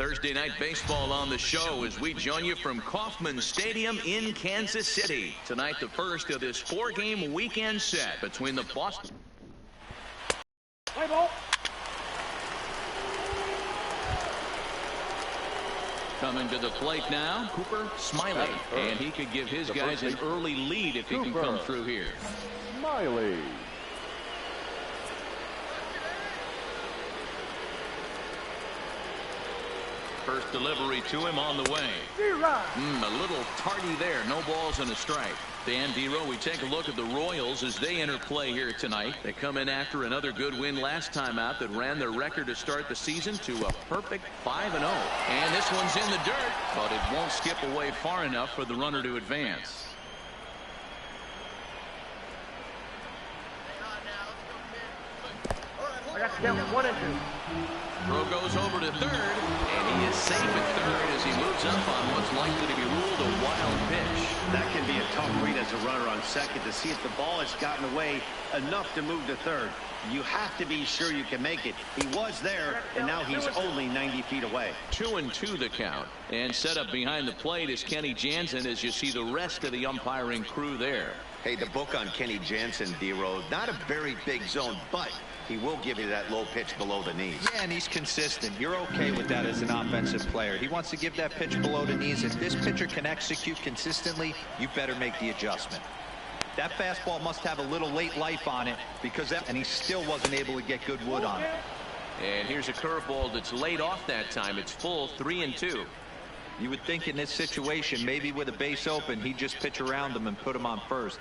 Thursday Night Baseball on the show as we join you from Kauffman Stadium in Kansas City. Tonight, the first of this four-game weekend set between the Boston. Play ball. Coming to the plate now, Cooper Smiley. And he could give his guys an early lead if he can come through here. Smiley. First delivery to him on the way. A little tardy there. No balls and a strike. Dan Dero, we take a look at the Royals as they enter play here tonight. They come in after another good win last time out that ran their record to start the season to a perfect 5-0. And this one's in the dirt, but it won't skip away far enough for the runner to advance. I got to count 1 and 2. Throw goes over to third, and he is safe at third as he moves up on what's likely to be ruled a wild pitch. That can be a tough read as a runner on second to see if the ball has gotten away enough to move to third. You have to be sure you can make it. He was there, and now he's only 90 feet away. 2-2 the count. And set up behind the plate is Kenny Jansen as you see the rest of the umpiring crew there. Hey, the book on Kenny Jansen, D-Road, not a very big zone, but he will give you that low pitch below the knees. Yeah, and he's consistent. You're okay with that as an offensive player. He wants to give that pitch below the knees. If this pitcher can execute consistently, you better make the adjustment. That fastball must have a little late life on it because and he still wasn't able to get good wood on it. And here's a curveball that's laid off that time. It's full 3-2. You would think in this situation, maybe with a base open, he'd just pitch around him and put him on first.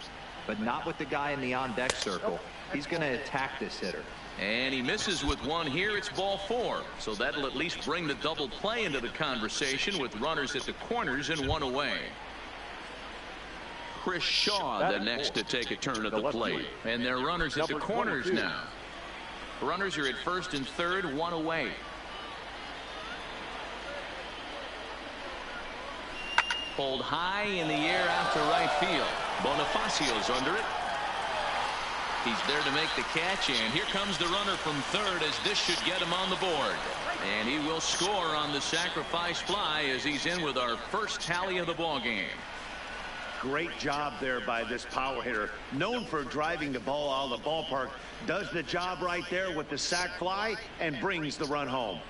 But not with the guy in the on-deck circle. He's going to attack this hitter. And he misses with one here. It's ball 4. So that'll at least bring the double play into the conversation with runners at the corners and one away. Chris Shaw the next to take a turn at the plate. And they're runners at the corners now. Runners are at first and third, one away. Pulled high in the air out to right field. Bonifacio's under it. He's there to make the catch, and here comes the runner from third as this should get him on the board. And he will score on the sacrifice fly as he's in with our first tally of the ball game. Great job there by this power hitter. Known for driving the ball out of the ballpark. Does the job right there with the sac fly and brings the run home.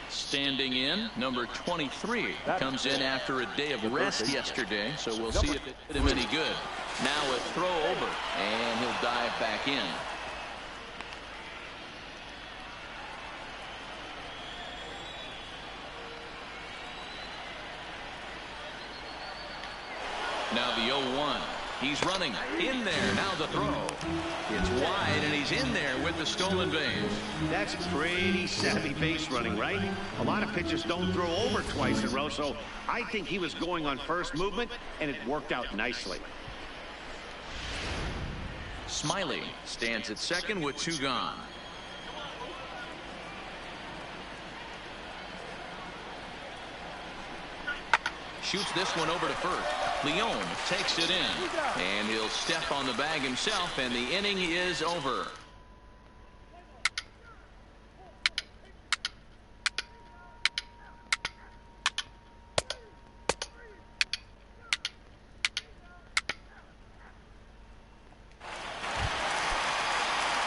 Standing in, number 23. Comes in after a day of rest yesterday, so we'll see if it did him any good. Now a throw over, and he'll dive back in. Now the 0-1. He's running in there. Now the throw. It's wide, and he's in there with the stolen base. That's pretty savvy base running, right? A lot of pitchers don't throw over twice in a row, so I think he was going on first movement, and it worked out nicely. Smiley stands at second with 2 gone. Shoots this one over to first. Leon takes it in, and he'll step on the bag himself, and the inning is over.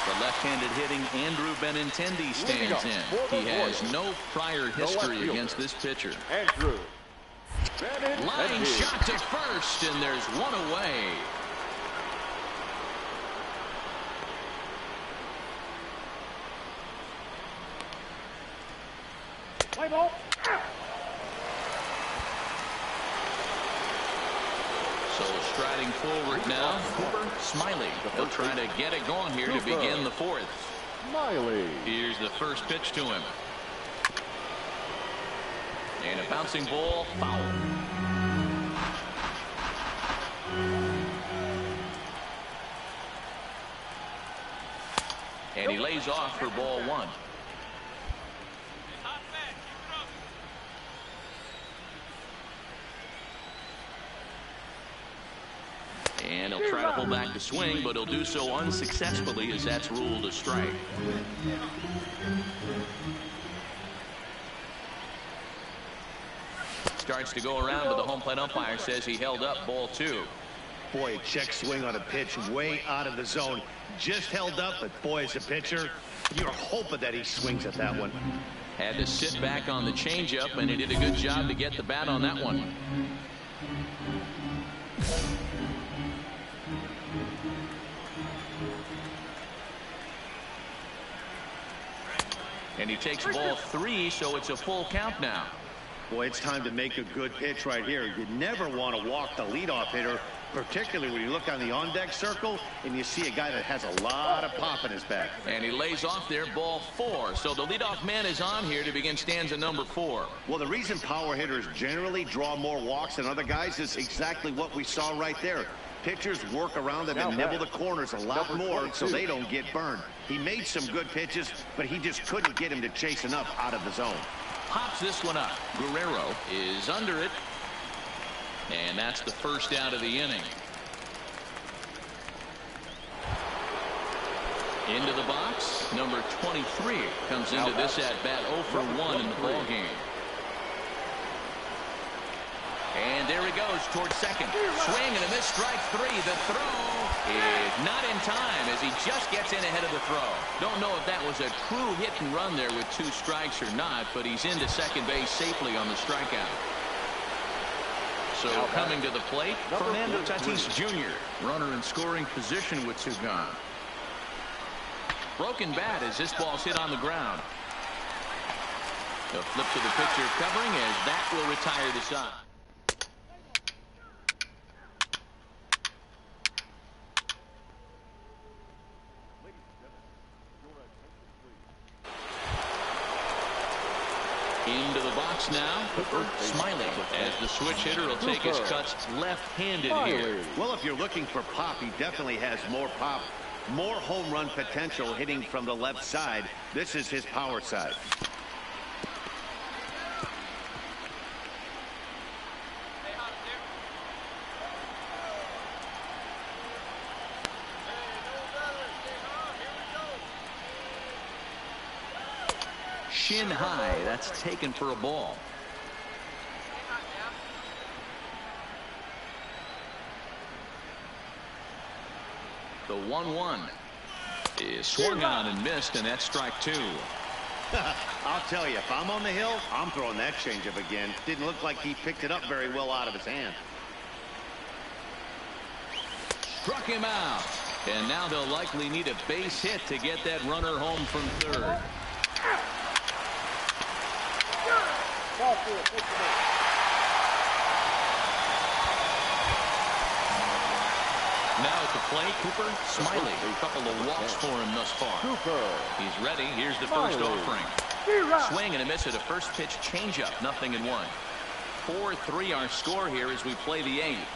The left-handed hitting Andrew Benintendi stands in. He has no prior history against this pitcher. Andrew. Line shot to first, and there's one away. Play ball. So striding forward now, Cooper Smiley. He'll try to get it going here to begin the 4th. Smiley. Here's the first pitch to him. And a bouncing ball, foul. And he lays off for ball 1. And he'll try to pull back the swing, but he'll do so unsuccessfully as that's ruled a strike. Starts to go around, but the home plate umpire says he held up, ball 2. Boy, a check swing on a pitch way out of the zone. Just held up, but boy, as a pitcher, you're hoping that he swings at that one. Had to sit back on the changeup, and he did a good job to get the bat on that one. And he takes ball 3, so it's a full count now. Boy, it's time to make a good pitch right here. You never want to walk the leadoff hitter, particularly when you look on the on-deck circle and you see a guy that has a lot of pop in his back. And he lays off there, ball 4. So the leadoff man is on here to begin stanza number 4. Well, the reason power hitters generally draw more walks than other guys is exactly what we saw right there. Pitchers work around them and nibble the corners a lot more so they don't get burned. He made some good pitches, but he just couldn't get him to chase enough out of the zone. Pops this one up. Guerrero is under it. And that's the first out of the inning. Into the box, number 23 comes into this at-bat 0 for 1 in the ball game. And there he goes towards second. Swing and a miss, strike 3. The throw is not in time as he just gets in ahead of the throw. Don't know if that was a true hit and run there with 2 strikes or not, but he's into second base safely on the strikeout. So coming to the plate, Fernando Tatis Jr. Runner in scoring position with 2 gone. Broken bat as this ball's hit on the ground. The flip to the pitcher covering as that will retire the side. Into the box now, Smiley, as the switch hitter will take his cuts left-handed here. Well, if you're looking for pop, he definitely has more pop, more home run potential hitting from the left side. This is his power side. Shin high, that's taken for a ball. The 1-1 is swung on and missed, and that's strike 2. I'll tell you, if I'm on the hill, I'm throwing that changeup again. Didn't look like he picked it up very well out of his hand. Struck him out, and now they'll likely need a base hit to get that runner home from third. Now at the plate, Cooper Smiley. A couple of walks for him thus far. He's ready. Here's the first offering. Swing and a miss at a first pitch changeup. 0-1. 4-3 our score here as we play the 8th.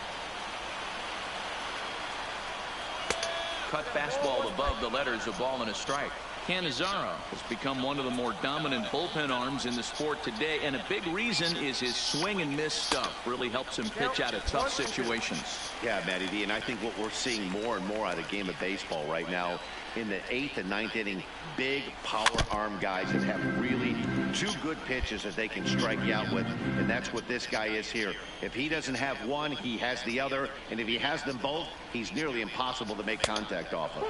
Cut fastball above the letters, a ball and a strike. Cannizaro has become one of the more dominant bullpen arms in the sport today, and a big reason is his swing and miss stuff. Really helps him pitch out of tough situations. Yeah, Matty D, and I think what we're seeing more and more out of the game of baseball right now in the 8th and 9th inning, big power arm guys that have really 2 good pitches that they can strike you out with, and that's what this guy is here. If he doesn't have one, he has the other, and if he has them both, he's nearly impossible to make contact off of.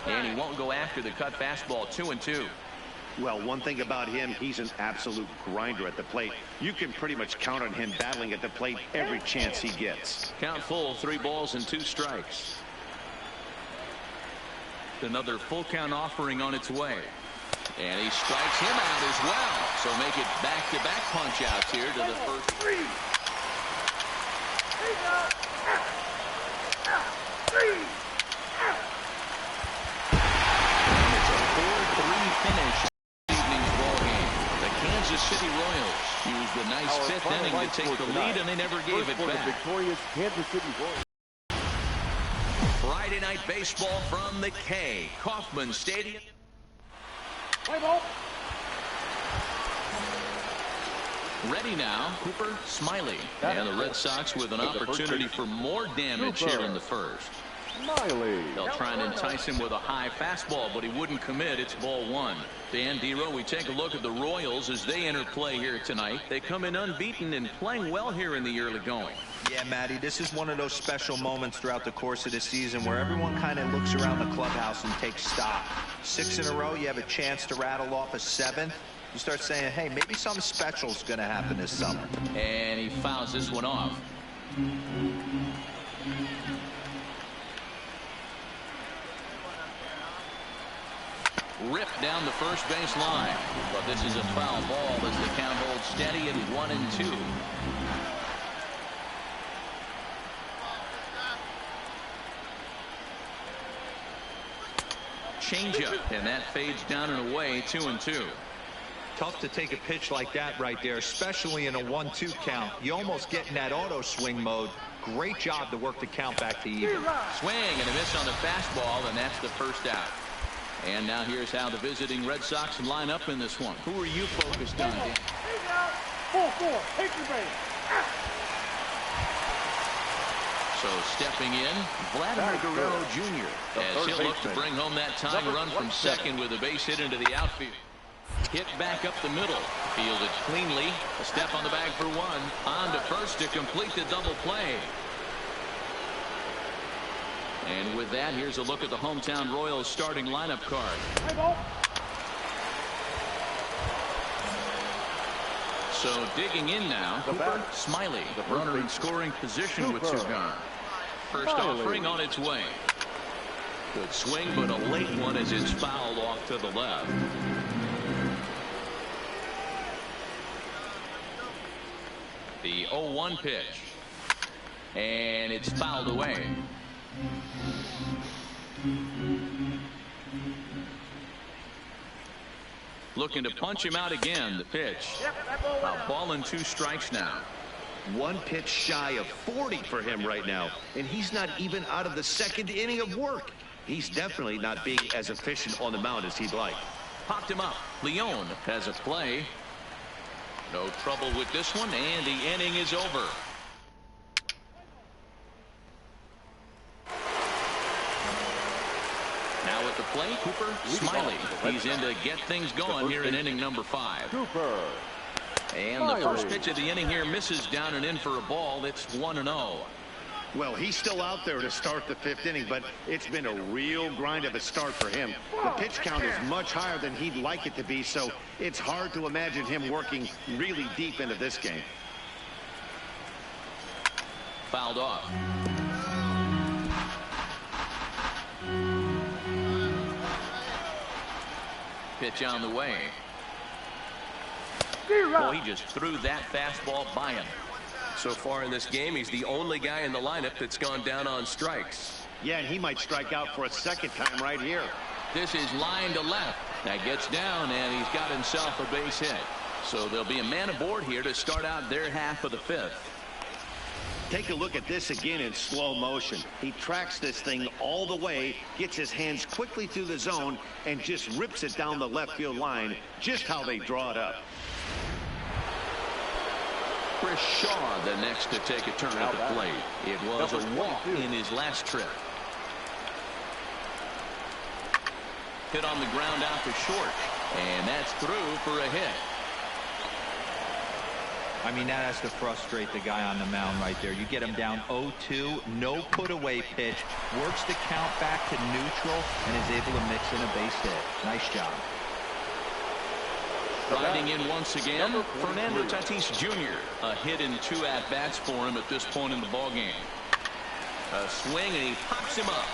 And he won't go after the cut fastball. 2-2. Well, one thing about him, he's an absolute grinder at the plate. You can pretty much count on him battling at the plate every chance he gets. Count full, 3 balls and 2 strikes. Another full count offering on its way. And he strikes him out as well. So make it back-to-back punch outs here to the first 3. It's a 4-3 finish in the evening's ball game. The Kansas City Royals used a nice 5th inning to take the lead, and they never gave it back. Victorious Kansas City Royals. Friday night baseball from the K. Kauffman Stadium. Ready now, Cooper Smiley. And the Red Sox with an opportunity for more damage here in the first. They'll try and entice him with a high fastball, but he wouldn't commit. It's ball one. Dan Dero, we take a look at the Royals as they enter play here tonight. They come in unbeaten and playing well here in the early going. Yeah, Matty, this is one of those special moments throughout the course of the season where everyone kind of looks around the clubhouse and takes stock. 6 in a row, you have a chance to rattle off a 7th. You start saying, hey, maybe something special is going to happen this summer. And he fouls this one off. Ripped down the first base line. But this is a foul ball as the count holds steady at 1-2. Changeup, and that fades down and away. 2-2. Tough to take a pitch like that right there, especially in a 1-2 count. You almost get in that auto swing mode. Great job to work the count back to even. Swing and a miss on the fastball, and that's the first out. And now here's how the visiting Red Sox line up in this one. Who are you focused on, Dan? 4-4. Take your base. So stepping in, Vladimir Guerrero Jr. as he'll look to bring home that tying run from second with a base hit into the outfield. Hit back up the middle. Fielded cleanly. A step on the bag for one. On to first to complete the double play. And with that, here's a look at the hometown Royals starting lineup card. So digging in now, Cooper, Smiley, the runner in scoring position with Sugan. First offering on its way. Good swing, but a late one as it's fouled off to the left. The 0-1 pitch. And it's fouled away. Looking to punch him out again. The pitch. A ball and 2 strikes now. 1 pitch shy of 40 for him right now, and he's not even out of the 2nd inning of work. He's definitely not being as efficient on the mound as he'd like. Popped him up. Leon has a play. No trouble with this one, and the inning is over. Now at the plate, Cooper, Smiley. He's in to get things going here in inning number 5. Cooper. And the first pitch of the inning here misses down and in for a ball. It's 1-0. Well, he's still out there to start the 5th inning, but it's been a real grind of a start for him. The pitch count is much higher than he'd like it to be, so it's hard to imagine him working really deep into this game. Fouled off. Pitch on the way. Oh, he just threw that fastball by him. So far in this game, he's the only guy in the lineup that's gone down on strikes. Yeah, and he might strike out for a 2nd time right here. This is line to left. That gets down, and he's got himself a base hit. So there'll be a man aboard here to start out their half of the 5th. Take a look at this again in slow motion. He tracks this thing all the way, gets his hands quickly through the zone, and just rips it down the left field line, just how they draw it up. Chris Shaw, the next to take a turn at the plate. It was a walk in his last trip. Hit on the ground out to short, and that's through for a hit. I mean, that has to frustrate the guy on the mound right there. You get him down 0-2, no put away pitch, works the count back to neutral, and is able to mix in a base hit. Nice job. Riding in once again, Fernando Tatis Jr. A hit in 2 at-bats for him at this point in the ballgame. A swing, and he pops him up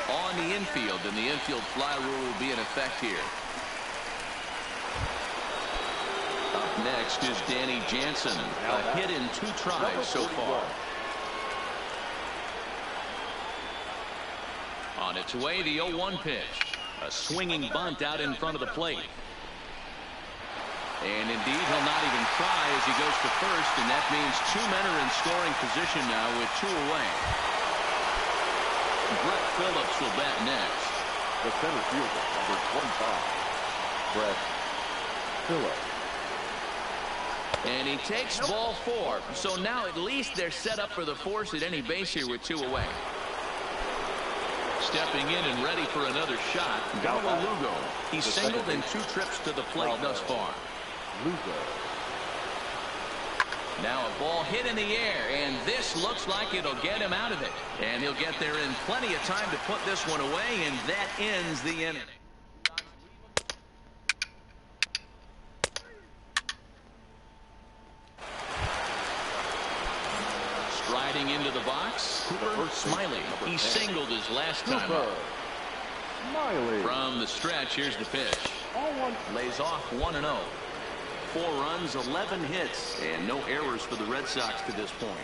on the infield, and the infield fly rule will be in effect here. Up next is Danny Jansen. A hit in 2 tries so far. On its way, the 0-1 pitch. A swinging bunt out in front of the plate. And indeed, he'll not even try as he goes to first, and that means 2 men are in scoring position now with 2 away. Brett Phillips will bat next. The center fielder, number 25, Brett Phillips. And he takes ball 4. So now at least they're set up for the force at any base here with 2 away. stepping in and ready for another shot. Gallo Lugo. He's singled in 2 trips to the plate thus far. Lugo. Now a ball hit in the air, and this looks like it'll get him out of it. And he'll get there in plenty of time to put this one away, and that ends the inning. Striding into the box, Cooper Smiley. He singled his last time up. Smiley. From the stretch, here's the pitch. Lays off 1-0. 4 runs, 11 hits, and no errors for the Red Sox to this point.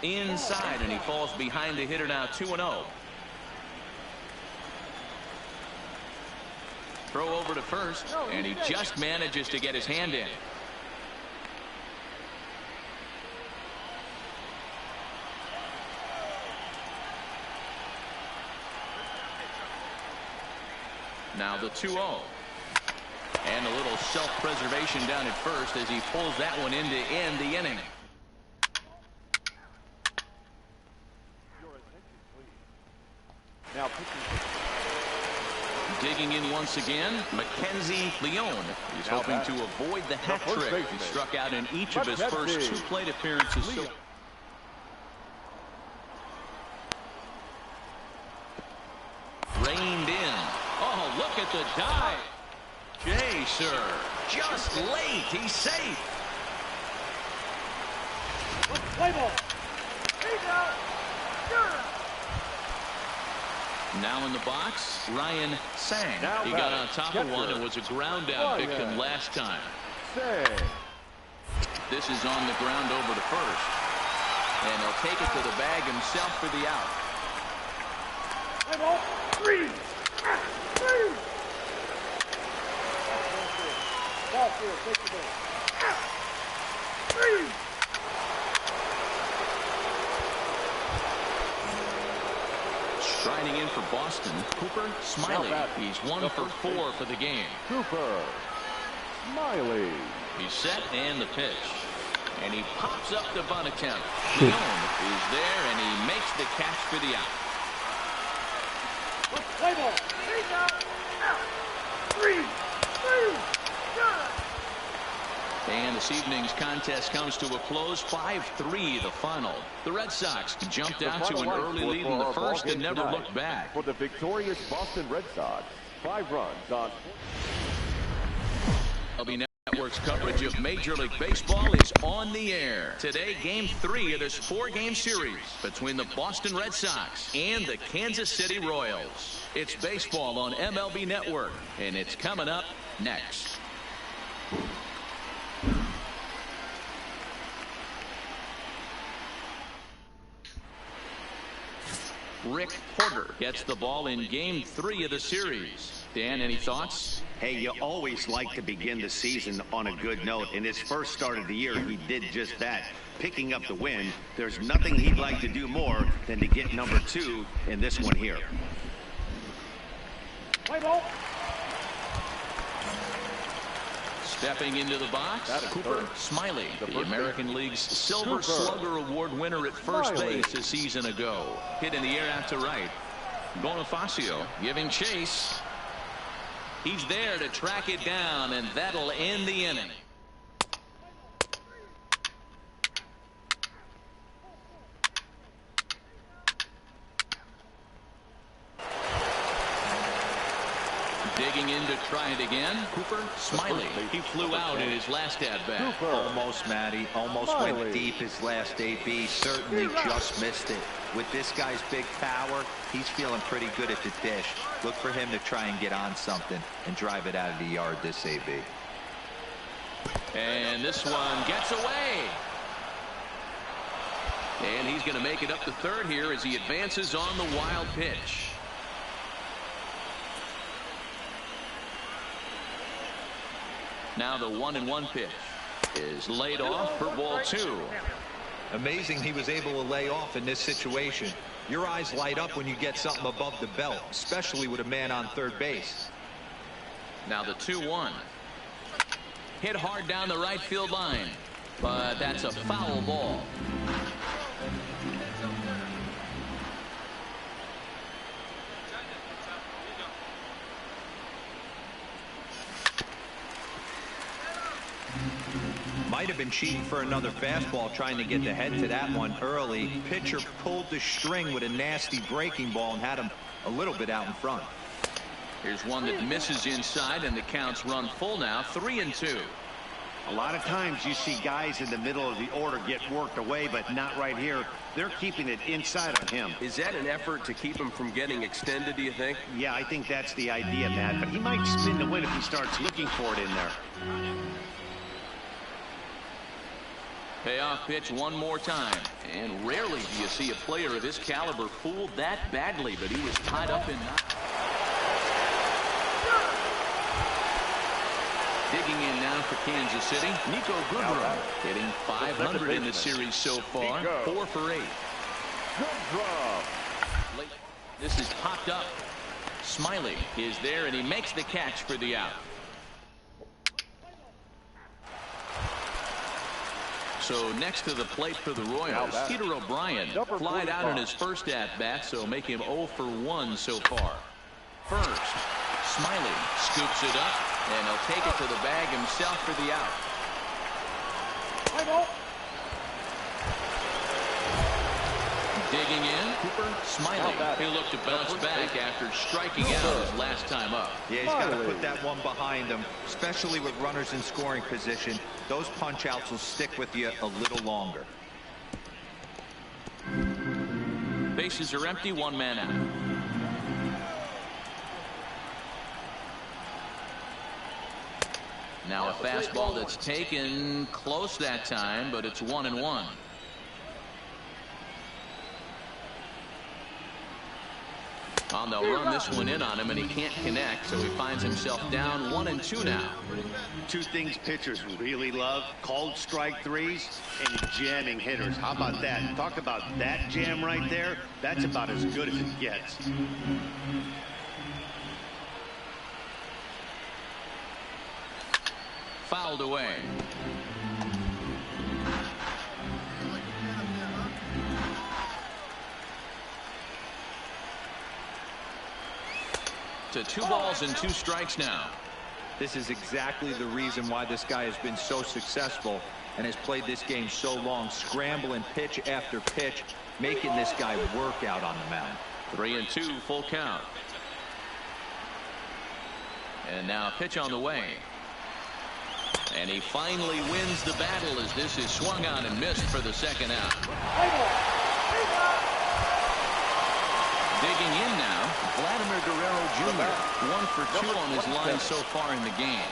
Inside, and he falls behind the hitter now, 2-0. Throw over to first, and he just manages to get his hand in. Now the 2-0. And a little self-preservation down at first as he pulls that one in to end the inning. Now digging in once again, Mackenzie Leon. He's hoping to avoid the hat trick. He struck out in each of his first 2 plate appearances. Reined in. Oh, look at the dive. Jay, sir, just late. He's safe. play ball. Now in the box, Ryan Sang. He got on top of one and was a ground out victim last time. This is on the ground over to first. And he'll take it to the bag himself for the out. Striding in for Boston, Cooper Smiley. He's 1 for 4 for the game. Cooper Smiley. He's set and the pitch. And he pops up the bunt attempt. Leon is there and he makes the catch for the out. Play ball. And this evening's contest comes to a close, 5-3 the final. The Red Sox jumped out to an early lead in the first and never looked back. For the victorious Boston Red Sox, 5 runs on. MLB Network's coverage of Major League Baseball is on the air. Today, Game 3 of this 4-game series between the Boston Red Sox and the Kansas City Royals. It's baseball on MLB Network, and it's coming up next. Rick Porter gets the ball in Game 3 of the series. Dan, any thoughts? Hey, you always like to begin the season on a good note. In his first start of the year, he did just that, picking up the win. There's nothing he'd like to do more than to get number 2 in this one here. Play ball. Stepping into the box, Cooper Smiley, the American League's Silver Slugger Award winner at first base a season ago. Hit in the air out to right. Bonifacio giving chase. He's there to track it down, and that'll end the inning. Digging in to try it again, Cooper Smiley. He flew out in his last at-bat. Almost, Matty. Almost went deep his last AB. Certainly just missed it. With this guy's big power, he's feeling pretty good at the dish. Look for him to try and get on something and drive it out of the yard this AB. And this one gets away. And he's going to make it up to third here as he advances on the wild pitch. Now the 1-1 pitch is laid off for ball 2. Amazing he was able to lay off in this situation. Your eyes light up when you get something above the belt, especially with a man on third base. Now the 2-1. Hit hard down the right field line. but that's a foul ball. Might have been cheating for another fastball, trying to get the head to that one early. Pitcher pulled the string with a nasty breaking ball and had him a little bit out in front. Here's one that misses inside, and the count's run full now, 3-2. A lot of times you see guys in the middle of the order get worked away, but not right here. They're keeping it inside on him. Is that an effort to keep him from getting extended, do you think? Yeah, I think that's the idea, Matt. But he might spin the win if he starts looking for it in there. Payoff pitch one more time. And rarely do you see a player of his caliber fooled that badly, but he was tied up in... Digging in now for Kansas City, Nico Goodrum, hitting .500 in the series so far, 4 for 8. This is popped up. Smiley is there, and he makes the catch for the out. So next to the plate for the Royals, Peter O'Brien flied out in his first at-bat, so make him 0 for 1 so far. First, Smiley scoops it up, and he'll take it to the bag himself for the out. Digging in, Cooper Smiley. He'll look to bounce back after striking out his last time up. Yeah, he's got to put that one behind him, especially with runners in scoring position. Those punch-outs will stick with you a little longer. Bases are empty, one man out. Now a fastball that's taken close that time, but it's 1-1. Oh, they'll run this one in on him, and he can't connect, so he finds himself down 1-2 now. Two things pitchers really love: called strike threes and jamming hitters. How about that? Talk about that jam right there. That's about as good as it gets. Fouled away. To 2 balls and 2 strikes now. This is exactly the reason why this guy has been so successful and has played this game so long, scrambling pitch after pitch, making this guy work out on the mound. 3-2, full count. And now a pitch on the way. And he finally wins the battle as this is swung on and missed for the second out. Digging in now, Vladimir Guerrero Jr. 1 for 2 on his line so far in the game.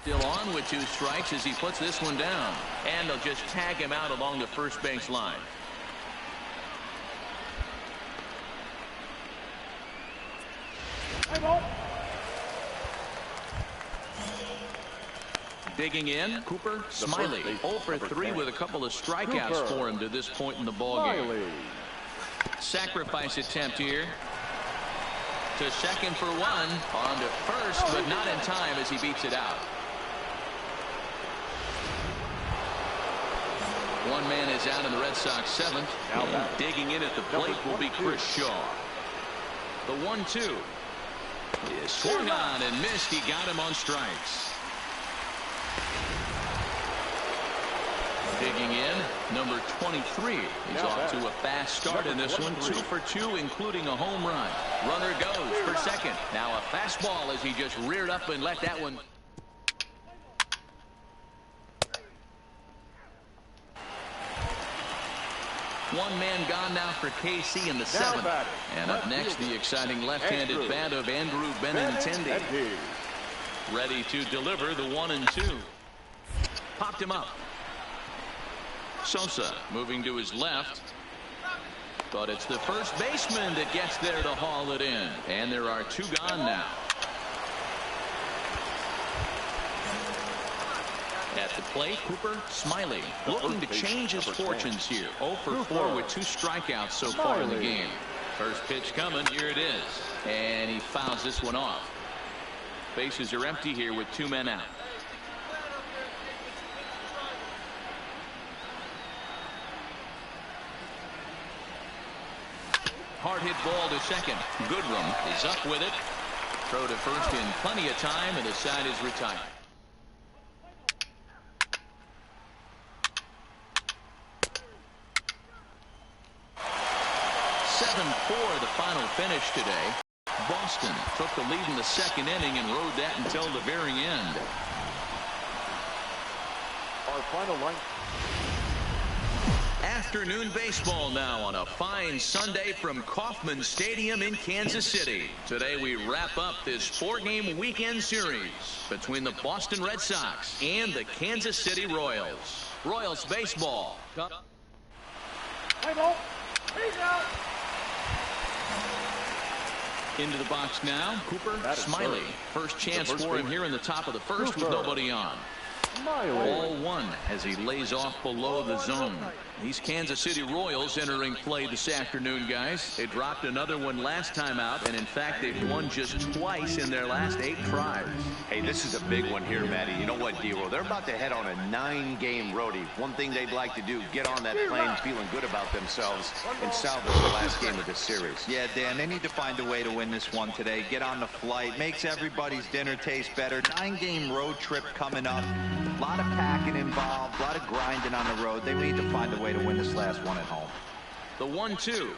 Still on with 2 strikes as he puts this one down. And they'll just tag him out along the first base line. Digging in, Cooper Smiley, 0 for 3 with a couple of strikeouts for him to this point in the ballgame. Sacrifice attempt here. To second for 1, on to first, but not in time as he beats it out. One man is out in the Red Sox 7th. And digging in at the plate will be Chris Shaw. The 1-2 is swung on and missed. He got him on strikes. Digging in, number 23. He's off to a fast start in this one. 2 for 2, including a home run. Runner goes for second. Now a fastball as he just reared up and let that one. One man gone now for KC in the 7th. And up next, the exciting left-handed bat of Andrew Benintendi. Ready to deliver the 1-2. Popped him up. Sosa moving to his left. But it's the first baseman that gets there to haul it in. And there are 2 gone now. At the plate, Cooper Smiley looking to change his fortunes here. 0 for 4 with 2 strikeouts so far in the game. First pitch coming, here it is. And he fouls this one off. Bases are empty here with 2 men out. hard hit ball to second. Goodrum is up with it. Throw to first in plenty of time, and the side is retired. 7-4 the final finish today. Boston took the lead in the second inning and rode that until the very end. Our final line. Afternoon baseball now on a fine Sunday from Kauffman Stadium in Kansas City. Today we wrap up this 4-game weekend series between the Boston Red Sox and the Kansas City Royals. Royals baseball. Into the box now, Cooper Smiley. First chance for him here in the top of the first with nobody on. Ball 1 as he lays off below the zone. These Kansas City Royals entering play this afternoon, guys. They dropped another one last time out, and in fact they've won just twice in their last 8 tries. Hey, this is a big one here, Matty. You know what, D-Roll? They're about to head on a 9-game roadie. One thing they'd like to do, get on that plane feeling good about themselves and salvage the last game of the series. Yeah, Dan, they need to find a way to win this one today. Get on the flight. Makes everybody's dinner taste better. 9-game road trip coming up. A lot of packing involved, a lot of grinding on the road. They need to find a way to win this last one at home. The 1-2.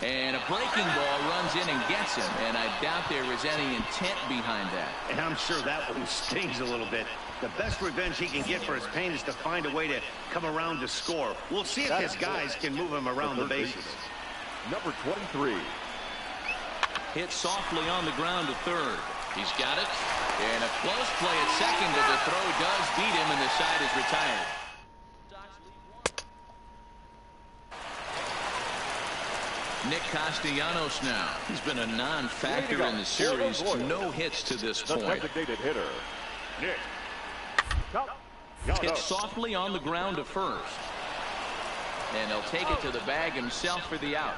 And a breaking ball runs in and gets him, and I doubt there is any intent behind that. And I'm sure that one stings a little bit. The best revenge he can get for his pain is to find a way to come around to score. We'll see if his guys can move him around the bases. Number 23. Hit softly on the ground to third. He's got it. And a close play at second, but the throw does beat him, and the side is retired. Nick Castellanos now. He's been a non-factor in the series. No hits to this point. Designated hitter, Nick. Hit softly on the ground to first. And he'll take it to the bag himself for the out.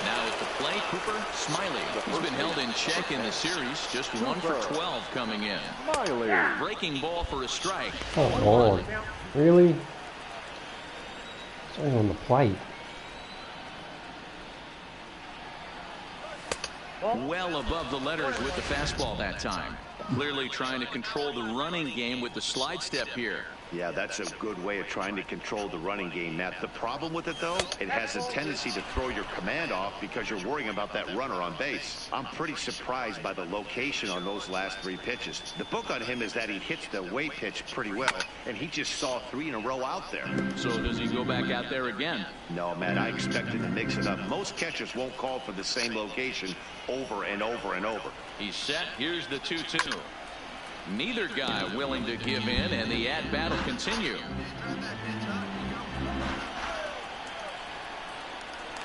Now at the plate, Cooper Smiley. He's been held in check in the series. Just 1 for 12 coming in. Smiley. Breaking ball for a strike. Oh, Lord. Really? It's only on the plate. Well above the letters with the fastball that time. Clearly trying to control the running game with the slide step here. Yeah, that's a good way of trying to control the running game, Matt. The problem with it, though, it has a tendency to throw your command off because you're worrying about that runner on base. I'm pretty surprised by the location on those last 3 pitches. The book on him is that he hits the weight pitch pretty well, and he just saw 3 in a row out there. So does he go back out there again? No, Matt, I expected to mix it up. Most catchers won't call for the same location over and over and over. He's set. Here's the 2-2. Neither guy willing to give in, and the at-bat will continue.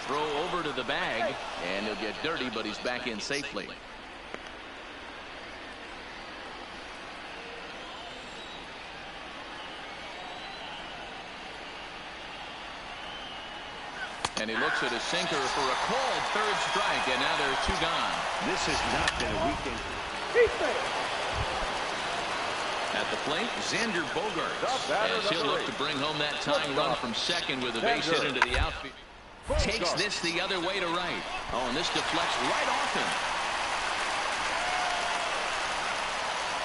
Throw over to the bag, and he'll get dirty, but he's back in safely. And he looks at a sinker for a called 3rd strike, and now there are 2 gone. This has not been a weekend. At the plate, Xander Bogaerts, as he'll look to bring home that tying run from second with a base hit into the outfield. Takes this the other way to right. Oh, and this deflects right off him.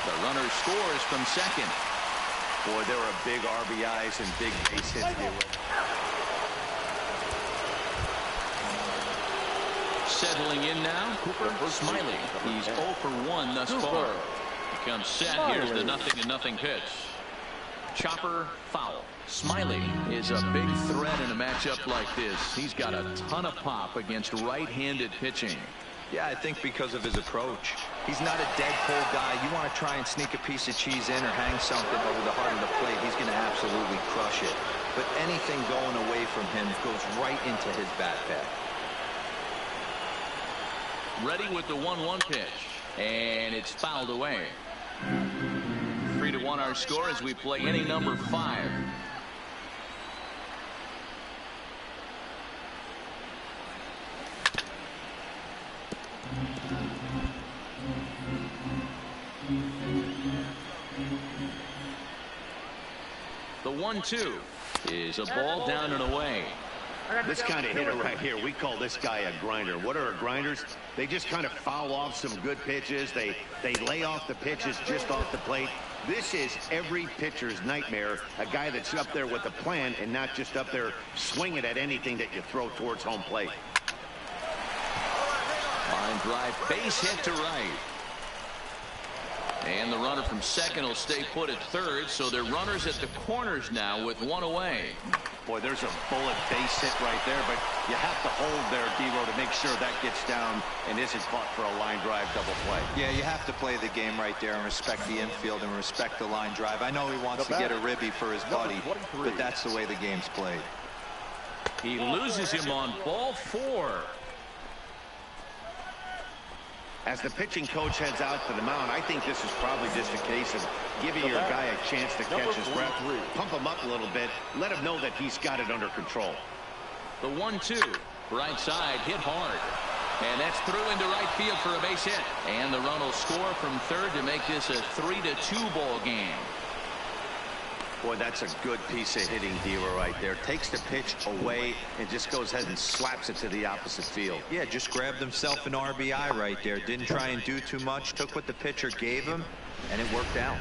The runner scores from second. Boy, there are big RBIs and big base hits here. Settling in now, Cooper Smiley. He's 0 for 1 thus far. He comes set. Here's the 0-0 pitch. Chopper foul. Smiley is a big threat in a matchup like this. He's got a ton of pop against right-handed pitching. Yeah, I think because of his approach. He's not a dead cold guy. You want to try and sneak a piece of cheese in or hang something over the heart of the plate, he's going to absolutely crush it. But anything going away from him goes right into his bat pad. Ready with the 1-1 pitch, and it's fouled away. 3-1 our score as we play inning number 5. 1-2 is a ball down and away. This kind of hitter right here, we call this guy a grinder. What are grinders? They just kind of foul off some good pitches. They lay off the pitches just off the plate. This is every pitcher's nightmare, a guy that's up there with a plan and not just up there swinging at anything that you throw towards home plate. Line drive, base hit to right. And the runner from second will stay put at third, so they're runners at the corners now with one away. Boy, there's a bullet base hit right there, but you have to hold there, D-Row, to make sure that gets down and isn't caught for a line drive double play. Yeah, you have to play the game right there and respect the infield and respect the line drive. I know he wants to get a ribby for his buddy, but that's the way the game's played. He loses him on ball 4. As the pitching coach heads out to the mound, I think this is probably just a case of giving your guy a chance to catch his breath, pump him up a little bit, let him know that he's got it under control. The 1-2, right side, hit hard. And that's through into right field for a base hit. And the run will score from third to make this a 3-2 ball game. Boy, that's a good piece of hitting, D-Row, right there. Takes the pitch away and just goes ahead and slaps it to the opposite field. Yeah, just grabbed himself an RBI right there. Didn't try and do too much. Took what the pitcher gave him, and it worked out.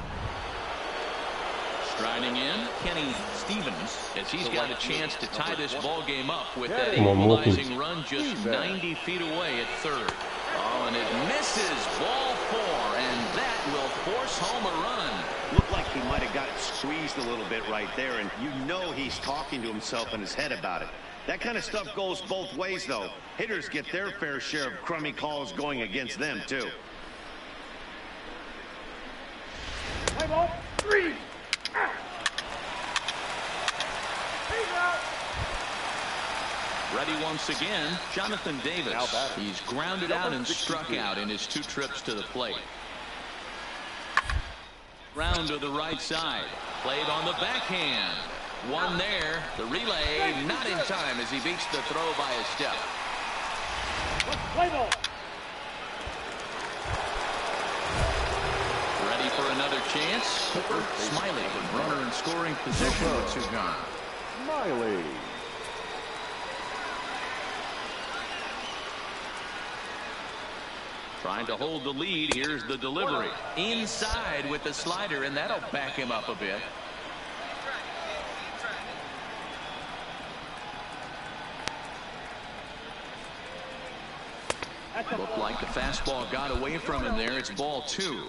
Striding in, Kenny Stevens, as he's got a chance to tie this ball game up with that Come on, equalizing run just 90 feet away at third. Oh, and it misses ball 4, and that will force home a run. Looked like he might have gotten squeezed a little bit right there, and you know he's talking to himself in his head about it. That kind of stuff goes both ways, though. Hitters get their fair share of crummy calls going against them, too. Play ball 3. Ready once again, Jonathan Davis. He's grounded out and struck out in his 2 trips to the plate. Round to the right side. Played on the backhand. One there. The relay not in time as he beats the throw by a step. Play ball. Ready for another chance. Smiley, runner in scoring position with 2 gone. Smiley. Trying to hold the lead. Here's the delivery. Inside with the slider, and that'll back him up a bit. Looked like the fastball got away from him there. It's ball 2.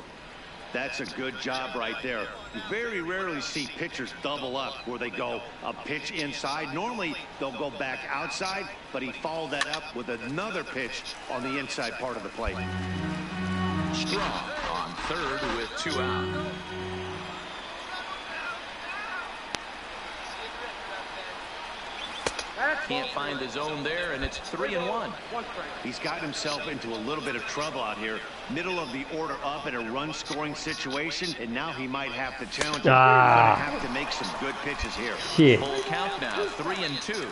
That's a good job right there. You very rarely see pitchers double up where they go a pitch inside. Normally they'll go back outside, but he followed that up with another pitch on the inside part of the plate. Strong on third with 2 out. Can't find the zone there, and it's 3-1. He's gotten himself into a little bit of trouble out here. Middle of the order up in a run-scoring situation, and now he might have to challenge him. He's gonna have to make some good pitches here. Shit. Full count now, 3-2.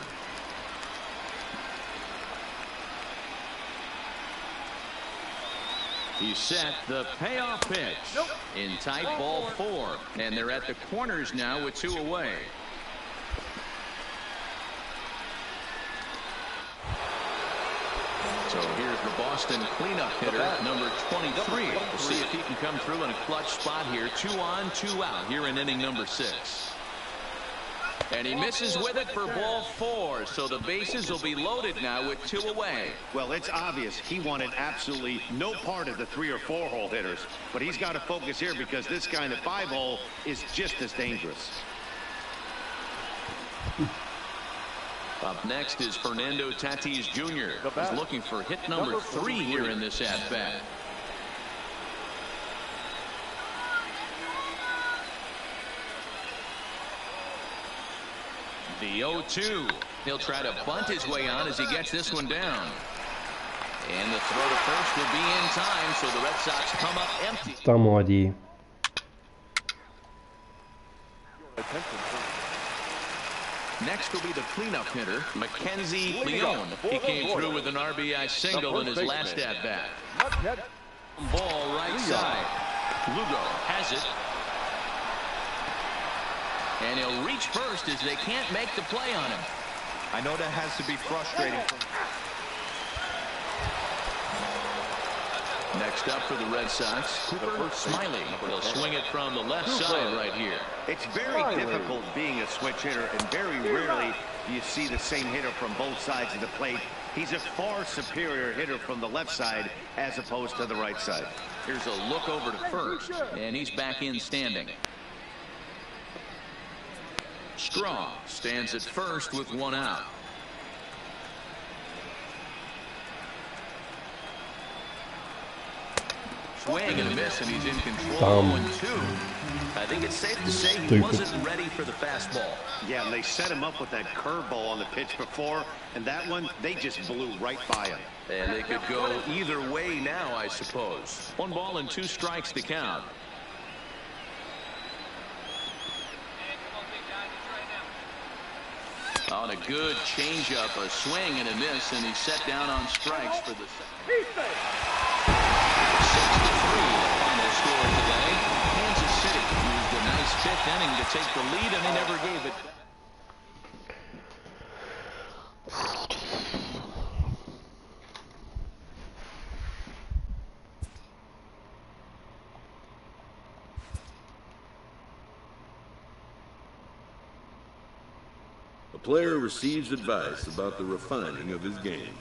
He set the payoff pitch. In tight, ball 4, and they're at the corners now with 2 away. So here's the Boston cleanup hitter, number 23. We'll see if he can come through in a clutch spot here. 2 on, 2 out here in inning number 6. And he misses with it for ball 4. So the bases will be loaded now with 2 away. Well, it's obvious he wanted absolutely no part of the 3 or 4 hole hitters. But he's got to focus here because this guy in the 5 hole is just as dangerous. Up next is Fernando Tatis Jr. He's looking for hit number 3 here in this at-bat. The 0-2. He'll try to bunt his way on as he gets this one down. And the throw to first will be in time, so the Red Sox come up empty. Там молодые. Next will be the cleanup hitter, Mackenzie Leon. He came through with an RBI single in his last at-bat. Ball right side. Lugo has it. And he'll reach first as they can't make the play on him. I know that has to be frustrating. Next up for the Red Sox, Cooper Smiley. He'll swing it from the left side right here. It's very difficult being a switch hitter, and very rarely do you see the same hitter from both sides of the plate. He's a far superior hitter from the left side as opposed to the right side. Here's a look over to first, and he's back in standing. Straw stands at first with one out. Swing and a miss, and he's in control. 0-2. I think it's safe to say he wasn't ready for the fastball. Yeah, and they set him up with that curveball on the pitch before, and that one, they just blew right by him. And they could go either way now, I suppose. 1 ball and 2 strikes to count. On a good changeup, a swing and a miss, and he's set down on strikes for the second. 6-3, the final score today. Kansas City used a nice 5th inning to take the lead, and they never gave it. A player receives advice about the refining of his game.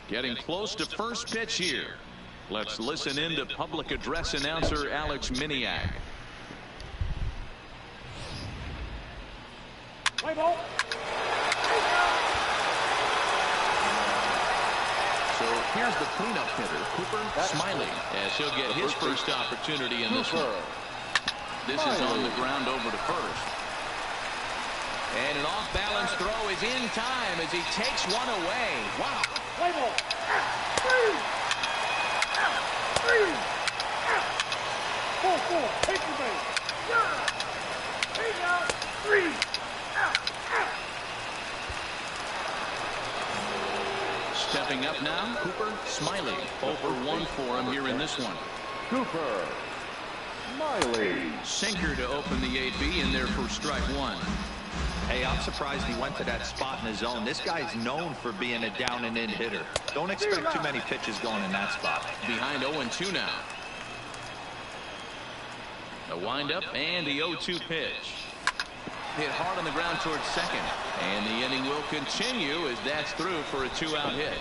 Getting close to first pitch here. Let's listen in to public address announcer Alex Miniak. Play ball. So here's the cleanup hitter, Cooper Smiley, as he'll get his first opportunity in this one. This is on the ground over to first. And an off-balance throw is in time as he takes one away. Wow. Play ball. 4-4. Take the base. Take out. 3. Stepping up now, Cooper Smiley. 0 for 1 for him here in this one. Cooper Smiley. Sinker to open the 8B in there for strike 1. Hey, I'm surprised he went to that spot in his zone. This guy's known for being a down and in hitter. Don't expect too many pitches going in that spot. Behind 0-2 now. A windup and the 0-2 pitch. Hit hard on the ground towards second. And the inning will continue as that's through for a 2-out hit.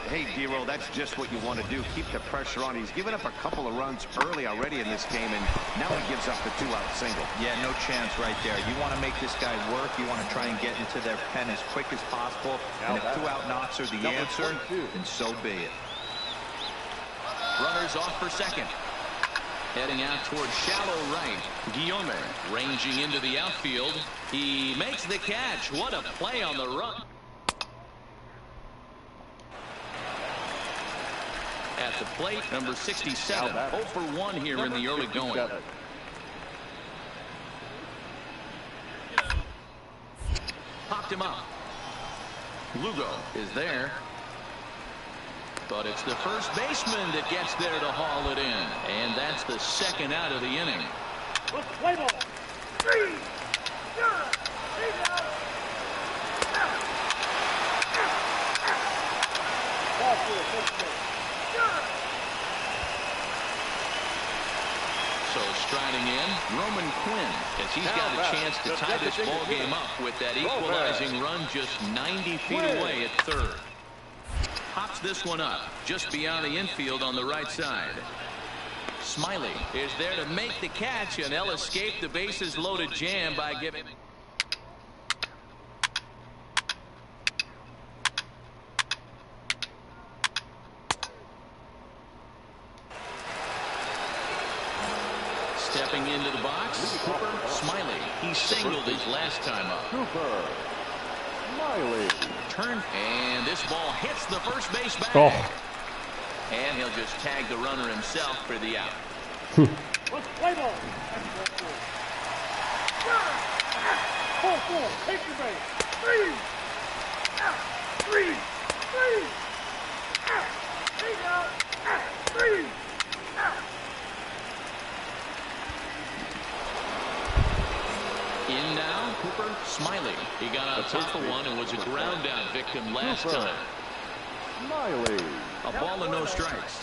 Hey, D-Roll, that's just what you want to do. Keep the pressure on. He's given up a couple of runs early already in this game, and now he gives up the 2-out single. Yeah, no chance right there. You want to make this guy work. You want to try and get into their pen as quick as possible. And if 2-out knocks are the answer, then so be it. Runners off for second. Heading out towards shallow right. Guillaume ranging into the outfield. He makes the catch. What a play on the run. At the plate, number 67. 0 for 1 here in the early going. Popped him up. Lugo is there. But it's the first baseman that gets there to haul it in. And that's the second out of the inning. Let's play ball. 3. So striding in, Roman Quinn, as he's got a chance to tie this ball game up with that equalizing run just 90 feet away at third. Pops this one up just beyond the infield on the right side. Smiley is there to make the catch, and they'll escape the bases loaded jam by giving. Stepping into the box, Smiley. He singled his last time up. Smiley. Turn, and this ball hits the first base bag. Oh. And he'll just tag the runner himself for the out. Let's play ball. 4. Take the base. 3. 3. 3. 8 out. 3. In now, Cooper Smiley. He got on top of one and was a ground out victim last time. Smiley. A ball and no strikes.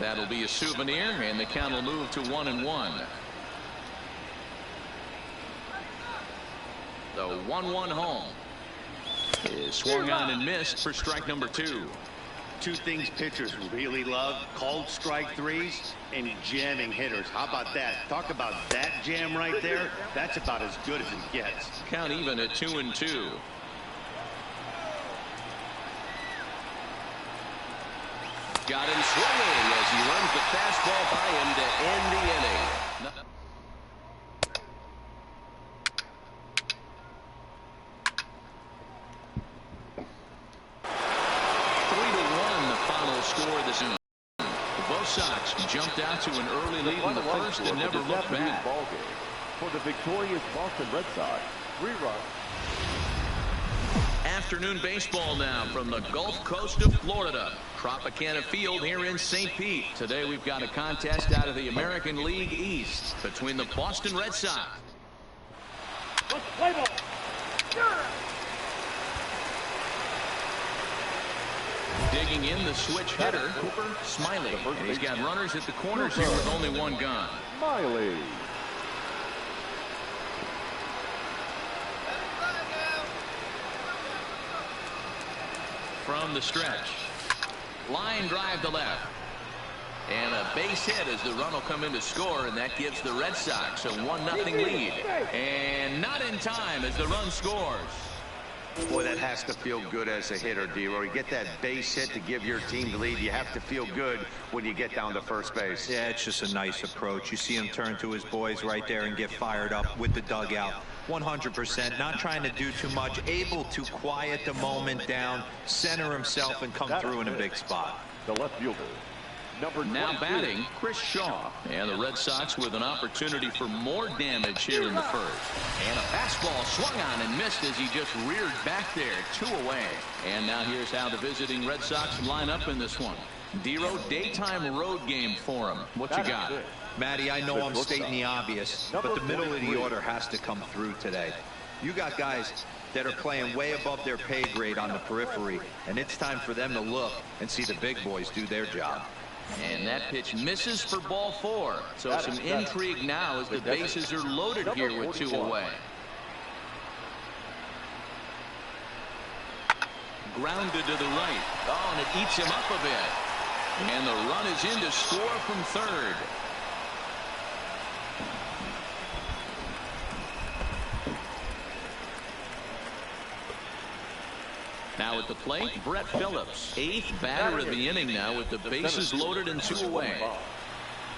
That'll be a souvenir, and the count will move to 1-1. The 1-1 home is swung on and missed for strike number 2. Two things pitchers really love: called strike threes and jamming hitters. How about that? Talk about that jam right there. That's about as good as it gets. Count even at 2-2. Got him swinging as he runs the fastball by him to end the inning. 3-1 the final score this inning. Both SOX jumped out to an early lead in the first and never looked back. For the victorious Boston Red Sox, 3 runs. Afternoon baseball now from the Gulf Coast of Florida. Tropicana Field here in St. Pete. Today we've got a contest out of the American League East between the Boston Red Sox. Let's play ball. Digging in the switch hitter, Cooper Smiley. And he's got runners at the corners here with only one gone. Smiley. From the stretch. Line drive to left. And a base hit as the run will come in to score, and that gives the Red Sox a 1-0 lead. And not in time as the run scores. Boy, that has to feel good as a hitter, D-Roy. You get that base hit to give your team the lead. You have to feel good when you get down to first base. Yeah, it's just a nice approach. You see him turn to his boys right there and get fired up with the dugout. 100%, not trying to do too much, able to quiet the moment down, center himself, and come through in a big spot. The left fielder, number now batting, Chris Shaw. And the Red Sox with an opportunity for more damage here in the first. And a fastball swung on and missed as he just reared back there, 2 away. And now here's how the visiting Red Sox line up in this one. D-Row, daytime road game for him. What you got? Matty, I know I'm stating the obvious, but the middle of the order has to come through today. You got guys that are playing way above their pay grade on the periphery, and it's time for them to look and see the big boys do their job. And that pitch misses for ball 4. So some intrigue now as the bases are loaded here with 2 away. Grounded to the right. Oh, and it eats him up a bit. And the run is in to score from third. Now at the plate, Brett Phillips, 8th batter of the inning now with the bases loaded and 2 away.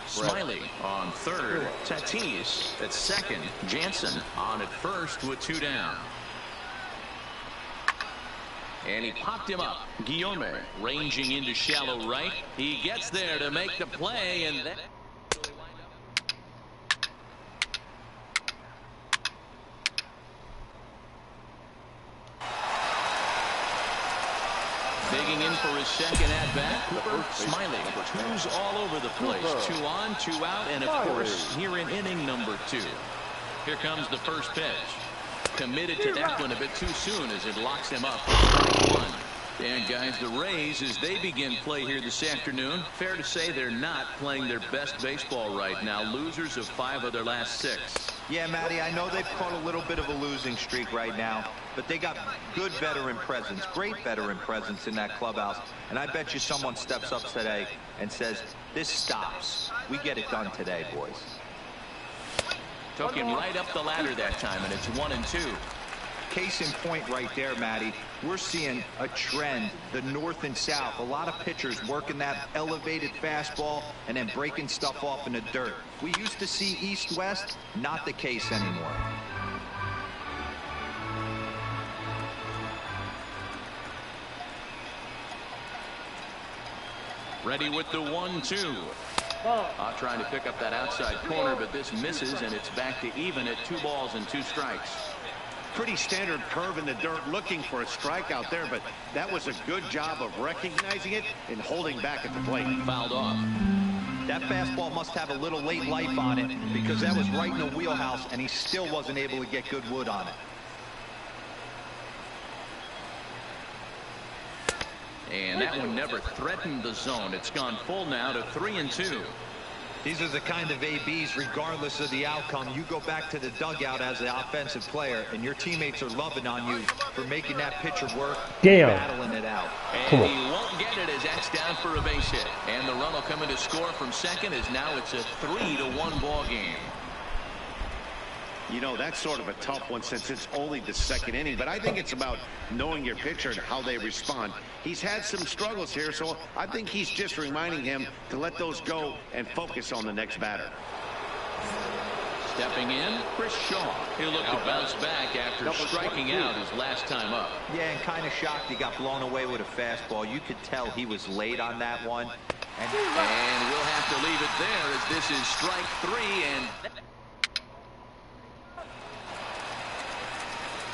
Smiley on third, Tatis at second, Jansen on at first with 2 down. And he popped him up. Guillaume ranging into shallow right. He gets there to make the play, and then in for his second at-bat. Cooper Smiley. Twos all over the place. 2 on, 2 out, and of course, here in inning number 2. Here comes the first pitch. Committed to that one a bit too soon as it locks him up. 1. And guys, the Rays, as they begin play here this afternoon, fair to say they're not playing their best baseball right now. Losers of 5 of their last 6. Yeah, Matty, I know they've caught a little bit of a losing streak right now, but they got good veteran presence, great veteran presence in that clubhouse. And I bet you someone steps up today and says, this stops. We get it done today, boys. Took him right up the ladder that time, and it's 1-2. Case in point right there, Matty. We're seeing a trend, the north and south. A lot of pitchers working that elevated fastball and then breaking stuff off in the dirt. We used to see east-west, not the case anymore. Ready with the 1-2. Trying to pick up that outside corner, but this misses, and it's back to even at 2 balls and 2 strikes. Pretty standard curve in the dirt, looking for a strikeout there, but that was a good job of recognizing it and holding back at the plate. Fouled off. That fastball must have a little late life on it because that was right in the wheelhouse, and he still wasn't able to get good wood on it. And that one never threatened the zone. It's gone full now to 3-2. These are the kind of ABs, regardless of the outcome. You go back to the dugout as an offensive player, and your teammates are loving on you for making that pitcher work, battling it out. And he won't get it as that's down for a base hit. And the run will come in to score from second as now it's a 3-1 ball game. You know, that's sort of a tough one since it's only the second inning, but I think it's about knowing your pitcher and how they respond. He's had some struggles here, so I think he's just reminding him to let those go and focus on the next batter. Stepping in, Chris Shaw. He'll look to bounce back after striking out his last time up. Yeah, and kind of shocked he got blown away with a fastball. You could tell he was late on that one. And we'll have to leave it there as this is strike 3. And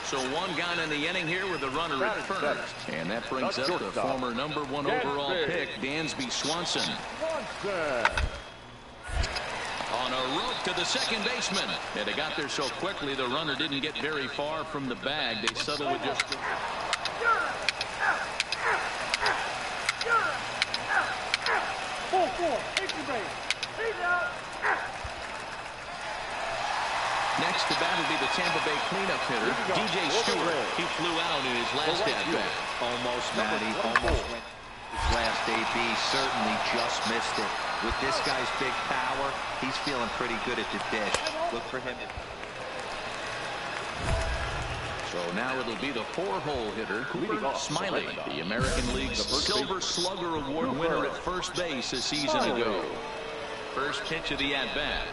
so 1 gone in the inning here with a runner at first. And that brings up the former #1 overall pick, Dansby Swanson. On a rope to the second baseman. And they got there so quickly the runner didn't get very far from the bag. They settled with just... Next to bat will be the Tampa Bay cleanup hitter, DJ Stewart. He flew out in his last at-bat. Almost, Matty. Almost went. His last AB certainly just missed it. With this guy's big power, he's feeling pretty good at the dish. Look for him. So now it'll be the 4-hole hitter, Cooper Smiley, the American League's Silver Slugger Award winner at first base a season ago. First pitch of the at-bat.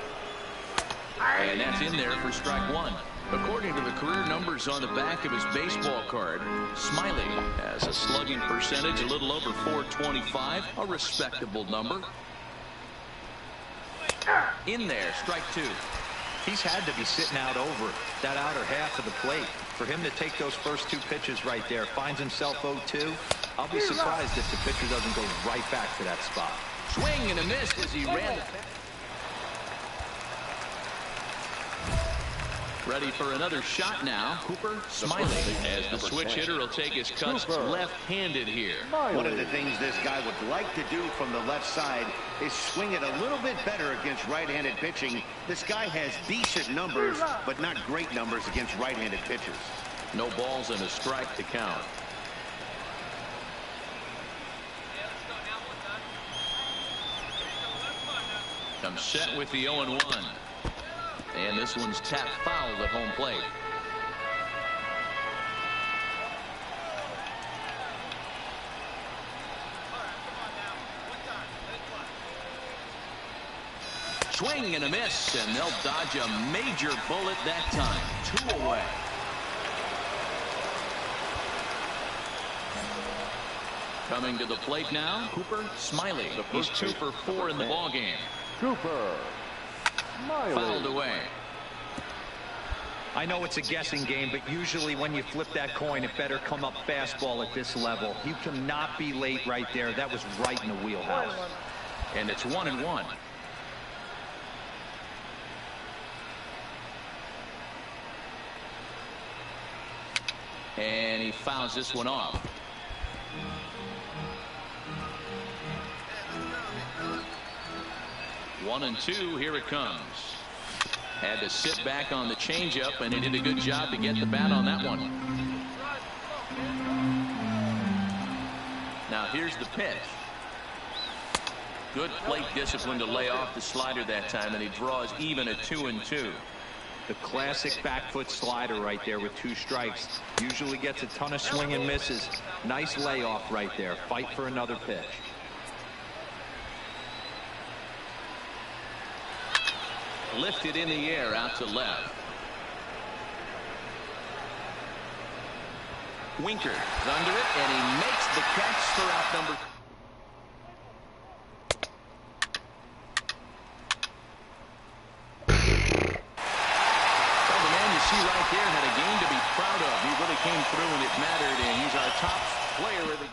And that's in there for strike 1. According to the career numbers on the back of his baseball card, Smiley has a slugging percentage a little over .425, a respectable number. In there, strike 2. He's had to be sitting out over that outer half of the plate. For him to take those first 2 pitches right there, finds himself 0-2. I'll be surprised if the pitcher doesn't go right back to that spot. Swing and a miss as he ran the... Ready for another shot now. Cooper Smiley as the switch hitter will take his cuts left-handed here. One of the things this guy would like to do from the left side is swing it a little bit better against right-handed pitching. This guy has decent numbers, but not great numbers against right-handed pitchers. No balls and a strike to count. Comes set with the 0-1. And this one's tapped foul at home plate. Swing and a miss, and they'll dodge a major bullet that time. 2 away. Coming to the plate now, Cooper Smiley. He's 2 for 4 in the ballgame. Cooper Smiley. Fouled away. I know it's a guessing game, but usually when you flip that coin, it better come up fastball at this level. You cannot be late right there. That was right in the wheelhouse. And it's 1-1. And he fouls this one off. One and two, here it comes. Had to sit back on the changeup, and he did a good job to get the bat on that one. Now here's the pitch. Good plate discipline to lay off the slider that time, and he draws even at 2-2. The classic back foot slider right there with 2 strikes. Usually gets a ton of swing and misses. Nice layoff right there. Fight for another pitch. Lifted in the air out to left. Winker is under it, and he makes the catch for out number. Well, the man you see right there had a game to be proud of. He really came through and it mattered, and he's our top player of the.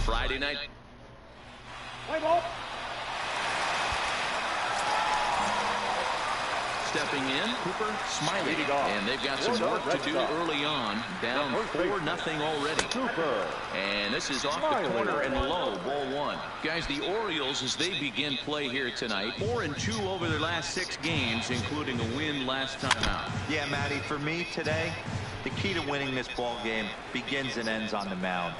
Friday night. Play ball. Stepping in, Cooper Smiley, and they've got some work to do early on. Down 4-0 already. Cooper. And this is off the corner and low, ball 1. Guys, the Orioles, as they begin play here tonight, 4-2 over their last 6 games, including a win last time out. Yeah, Matty, for me today, the key to winning this ball game begins and ends on the mound.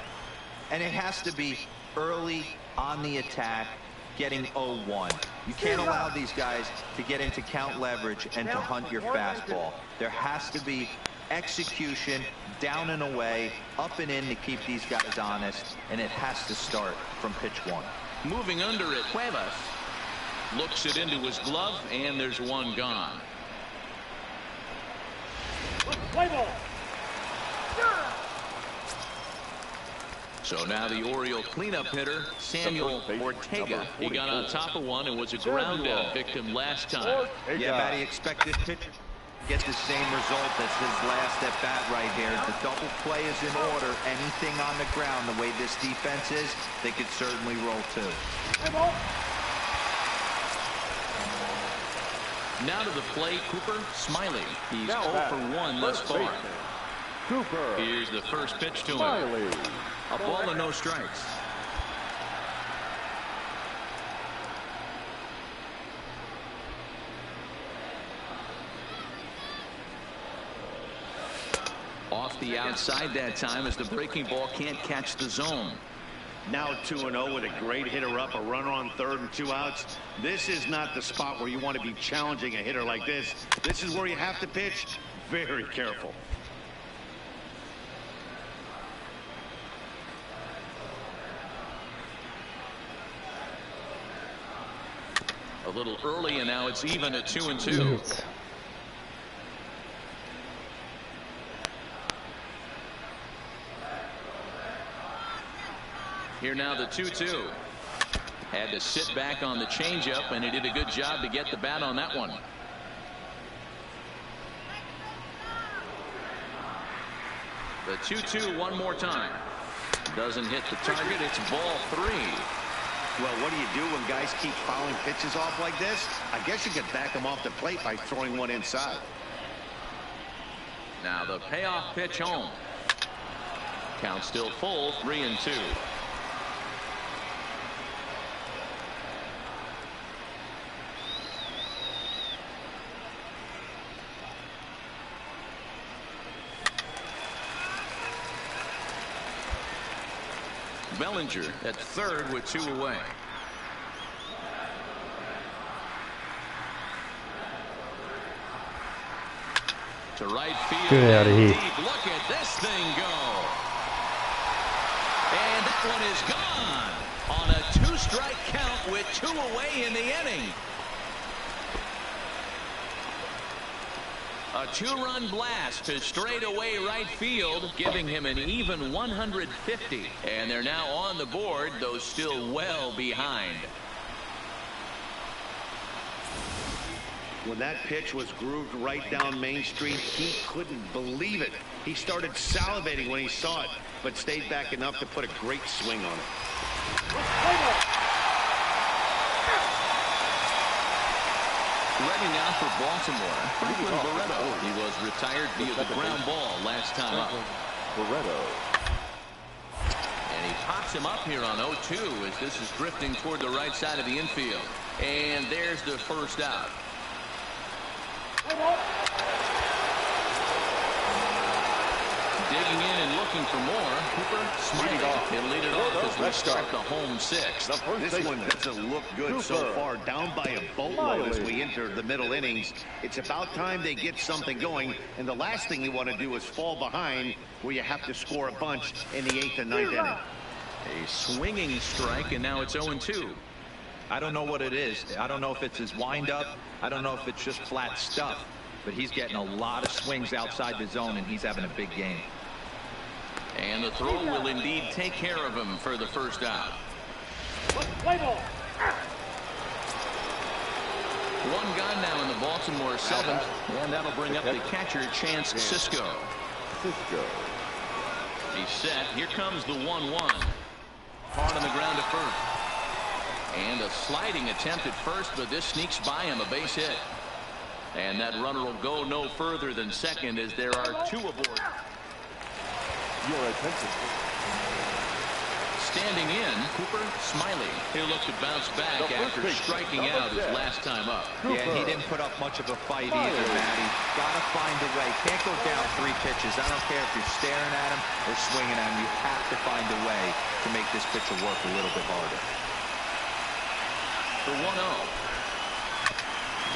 And it has to be early on the attack, getting 0-1. You can't allow these guys to get into count leverage and to hunt your fastball. There has to be execution, down and away, up and in to keep these guys honest, and it has to start from pitch 1. Moving under it, Cuevas looks it into his glove, and there's one gone. Play ball. So now the Oriole cleanup hitter, Samuel Ortega. He got on top of one and was a ground out victim last time. Yeah, Matty, expect this pitcher to get the same result as his last at bat right here. The double play is in order. Anything on the ground, the way this defense is, they could certainly roll too. Now to the plate, Cooper Smiley. He's 0 for 1 thus far. Cooper. Here's the first pitch to him. Smiley. A ball and no strikes. Off the outside that time as the breaking ball can't catch the zone. Now 2-0 with a great hitter up, a runner on third and 2 outs. This is not the spot where you want to be challenging a hitter like this. This is where you have to pitch very careful. A little early, and now it's even at 2-2. Here now the 2-2. Had to sit back on the changeup, and he did a good job to get the bat on that one. The 2-2 one more time. Doesn't hit the target. It's ball 3. Well, what do you do when guys keep fouling pitches off like this? I guess you could back them off the plate by throwing one inside. Now the payoff pitch home. Count still full, 3-2. Bellinger at third with 2 away. To right field. Get out of here. Deep. Look at this thing go. And that one is gone on a 2-strike count with 2 away in the inning. A 2-run blast to straightaway right field, giving him an even 150. And they're now on the board, though still well behind. When that pitch was grooved right down Main Street, he couldn't believe it. He started salivating when he saw it, but stayed back enough to put a great swing on it. Ready now for Baltimore, Franklin Barreto. He was retired via the ground ball last time up. Barreto. And he pops him up here on 0-2 as this is drifting toward the right side of the infield. And there's the first out. Digging in and looking for more. Cooper Smiley. He'll lead it off as we start the home 6th. This one doesn't look good so far. Down by a boatload as we enter the middle innings. It's about time they get something going. And the last thing you want to do is fall behind where you have to score a bunch in the 8th and 9th inning. A swinging strike, and now it's 0-2. I don't know what it is. I don't know if it's his windup. I don't know if it's just flat stuff. But he's getting a lot of swings outside the zone, and he's having a big game. And the throw will indeed take care of him for the first out. Play ball. One gone now in the Baltimore 7th, and that'll bring up the catcher, Chance Sisco. He's set. Here comes the 1-1. Hard on the ground at first. And a sliding attempt at first, but this sneaks by him, a base hit. And that runner will go no further than second as there are 2 aboard. Your attention. Standing in, Cooper Smiley. He'll look to bounce back after striking out his last time up. Yeah, he didn't put up much of a fight either, Matty. Gotta find a way. Can't go down 3 pitches. I don't care if you're staring at him or swinging at him. You have to find a way to make this pitcher work a little bit harder. For 1-0.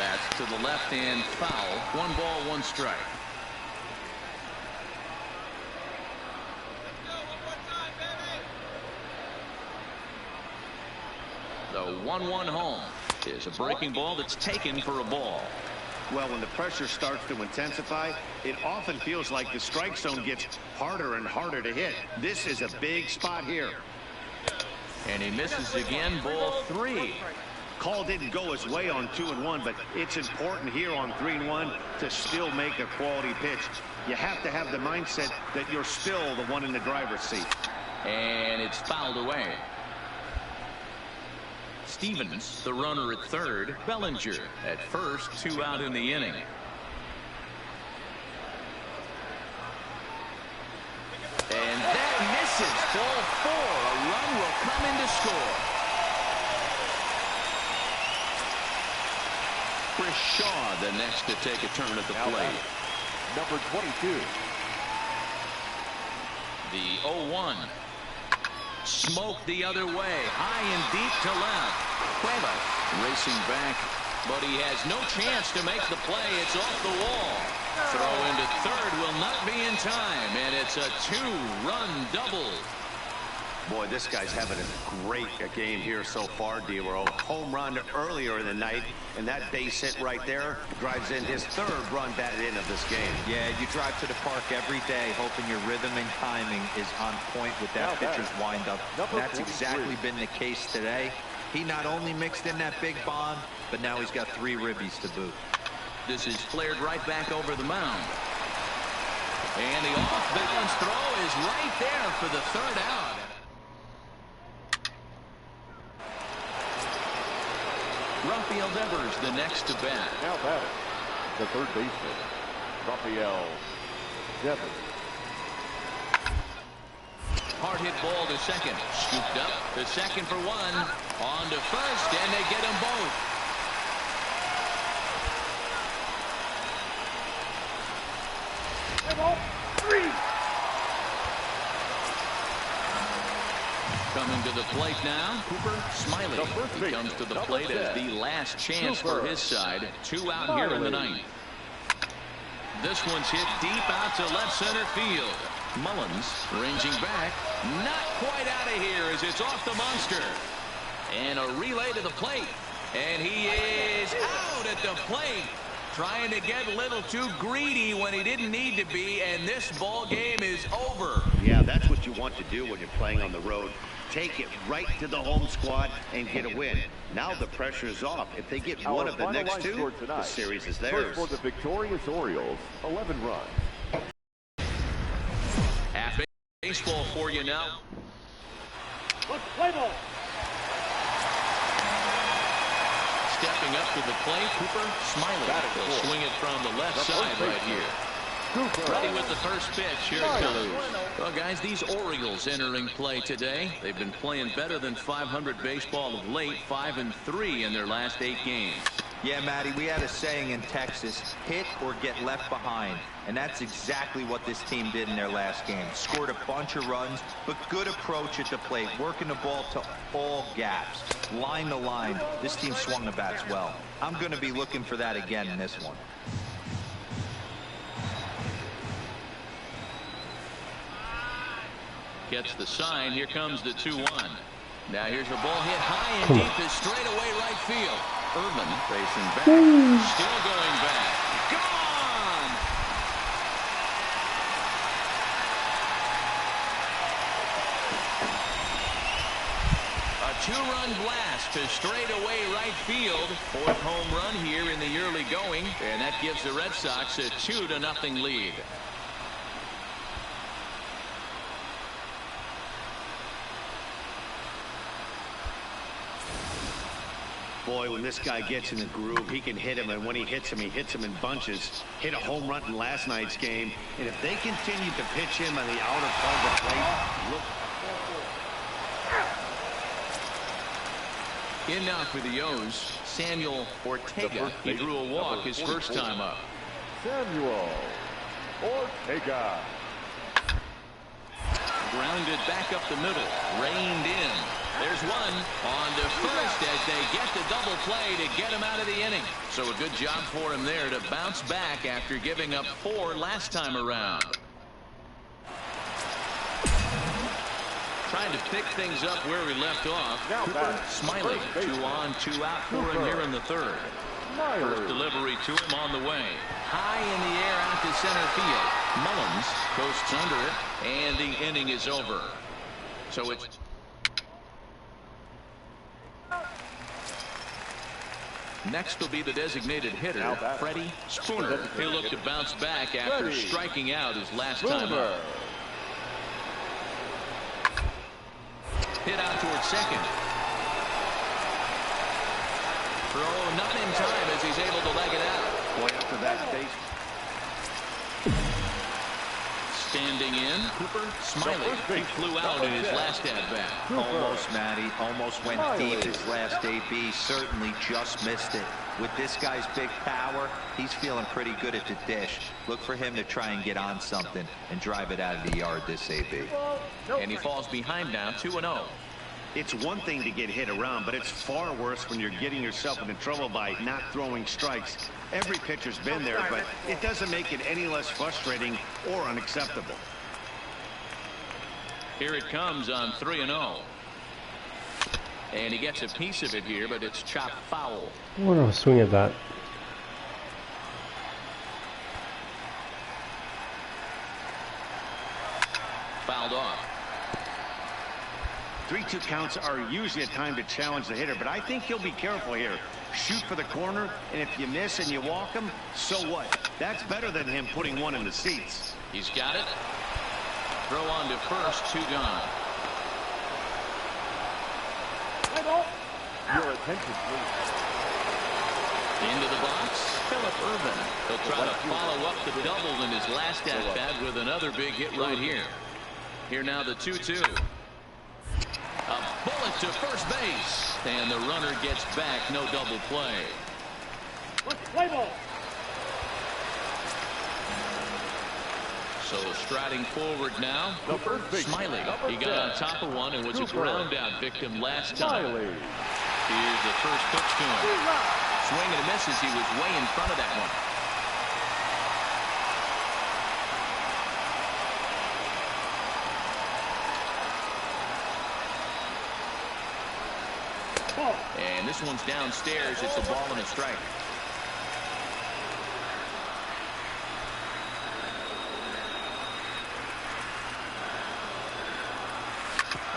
That's to the left and foul. 1 ball, 1 strike. The 1-1 home is a breaking ball that's taken for a ball. Well, when the pressure starts to intensify, it often feels like the strike zone gets harder and harder to hit. This is a big spot here. And he misses again, ball 3. Call didn't go his way on 2-1, but it's important here on 3-1 to still make a quality pitch. You have to have the mindset that you're still the one in the driver's seat. And it's fouled away. Stevens, the runner at third. Bellinger at first, 2 out in the inning. And that misses. Ball 4. A run will come in to score. Chris Shaw, the next to take a turn at the plate. Number 22. The 0-1. Smoked the other way. High and deep to left. Cueva racing back, but he has no chance to make the play. It's off the wall. Throw into third will not be in time, and it's a 2-run double. Boy, this guy's having a great game here so far, D-Row. Home run earlier in the night, and that base hit right there drives in his 3rd run batted in of this game. Yeah, you drive to the park every day hoping your rhythm and timing is on point with that pitcher's windup. That's exactly been the case today. He not only mixed in that big bomb, but now he's got 3 ribbies to boot. This is flared right back over the mound. And the off-balance throw is right there for the 3rd out. Rafael Devers, the next to bat. Now batting, the third baseman, Rafael Devers. Hard hit ball to second. Scooped up to second for 1. On to first, and they get them both. Ball 3. Coming to the plate now, Cooper Smiley. He comes to the plate as the last chance for his side. 2 out here in the 9th. This one's hit deep out to left center field. Mullins ranging back. Not quite out of here as it's off the monster. And a relay to the plate. And he is out at the plate. Trying to get a little too greedy when he didn't need to be. And this ball game is over. Yeah, that's what you want to do when you're playing on the road. Take it right to the home squad and get a win. Now the pressure is off. If they get one of the next 2, the series is theirs. For the victorious Orioles, 11 runs. Half baseball for you now. Let's play ball. Stepping up to the plate, Cooper Smiley. He'll swing it from the left side right here. Ready with the first pitch. Here it comes. Well, guys, these Orioles entering play today. They've been playing better than 500 baseball of late. 5-3 in their last 8 games. Yeah, Matty, we had a saying in Texas, hit or get left behind. And that's exactly what this team did in their last game. Scored a bunch of runs, but good approach at the plate, working the ball to all gaps. Line to line, this team swung the bats well. I'm going to be looking for that again in this one. Gets the sign. Here comes the 2-1. Now here's a ball hit high and deep to straightaway right field. Irvin racing back. Still going back. Gone! A 2-run blast to straightaway right field. 4th home run here in the early going. And that gives the Red Sox a 2-0 lead. Boy, when this guy gets in the groove, he can hit him, and when he hits him in bunches. Hit a home run in last night's game, and if they continue to pitch him on the outer part of the plate, look. In now for the O's, Samuel Ortega. He drew a walk his first time up. Samuel Ortega. Grounded back up the middle, reined in. There's one on to first as they get the double play to get him out of the inning. So a good job for him there to bounce back after giving up 4 last time around. Trying to pick things up where we left off. Cooper Smiley, 2 on, 2 out for him here in the 3rd. First delivery to him on the way. High in the air out to center field. Mullins coasts under it, and the inning is over. So it's next will be the designated hitter, Freddie Spooner. He'll look to bounce back after striking out his last time up. Hit out towards second. Throw not in time as he's able to leg it out. Boy, after that base. Standing in, Cooper Smiley. He flew out in his last at-bat. Almost, Matty. Almost went deep his last AB. Certainly just missed it. With this guy's big power, he's feeling pretty good at the dish. Look for him to try and get on something and drive it out of the yard this AB. And he falls behind now, 2-0. It's one thing to get hit around, but it's far worse when you're getting yourself into trouble by not throwing strikes. Every pitcher's been there, but it doesn't make it any less frustrating or unacceptable. Here it comes on 3-0. And he gets a piece of it here, but it's chopped foul. I want to swing at that. Fouled off. 3-2 counts are usually a time to challenge the hitter, but I think he'll be careful here. Shoot for the corner, and if you miss and you walk him, so what? That's better than him putting one in the seats. He's got it. Throw on to first, 2 gone. Your attention, please. Into the box, Phillip Ervin. He'll try to follow up the double in his last at-bat with another big hit right here. Here now the 2-2. A bullet to first base, and the runner gets back. No double play. Play ball. So striding forward now, Cooper Smiley. He got on top of one and was a ground out victim last time. Here's the first pitch to him. Swing and a misses. He was way in front of that one. And this one's downstairs. It's a ball and a strike.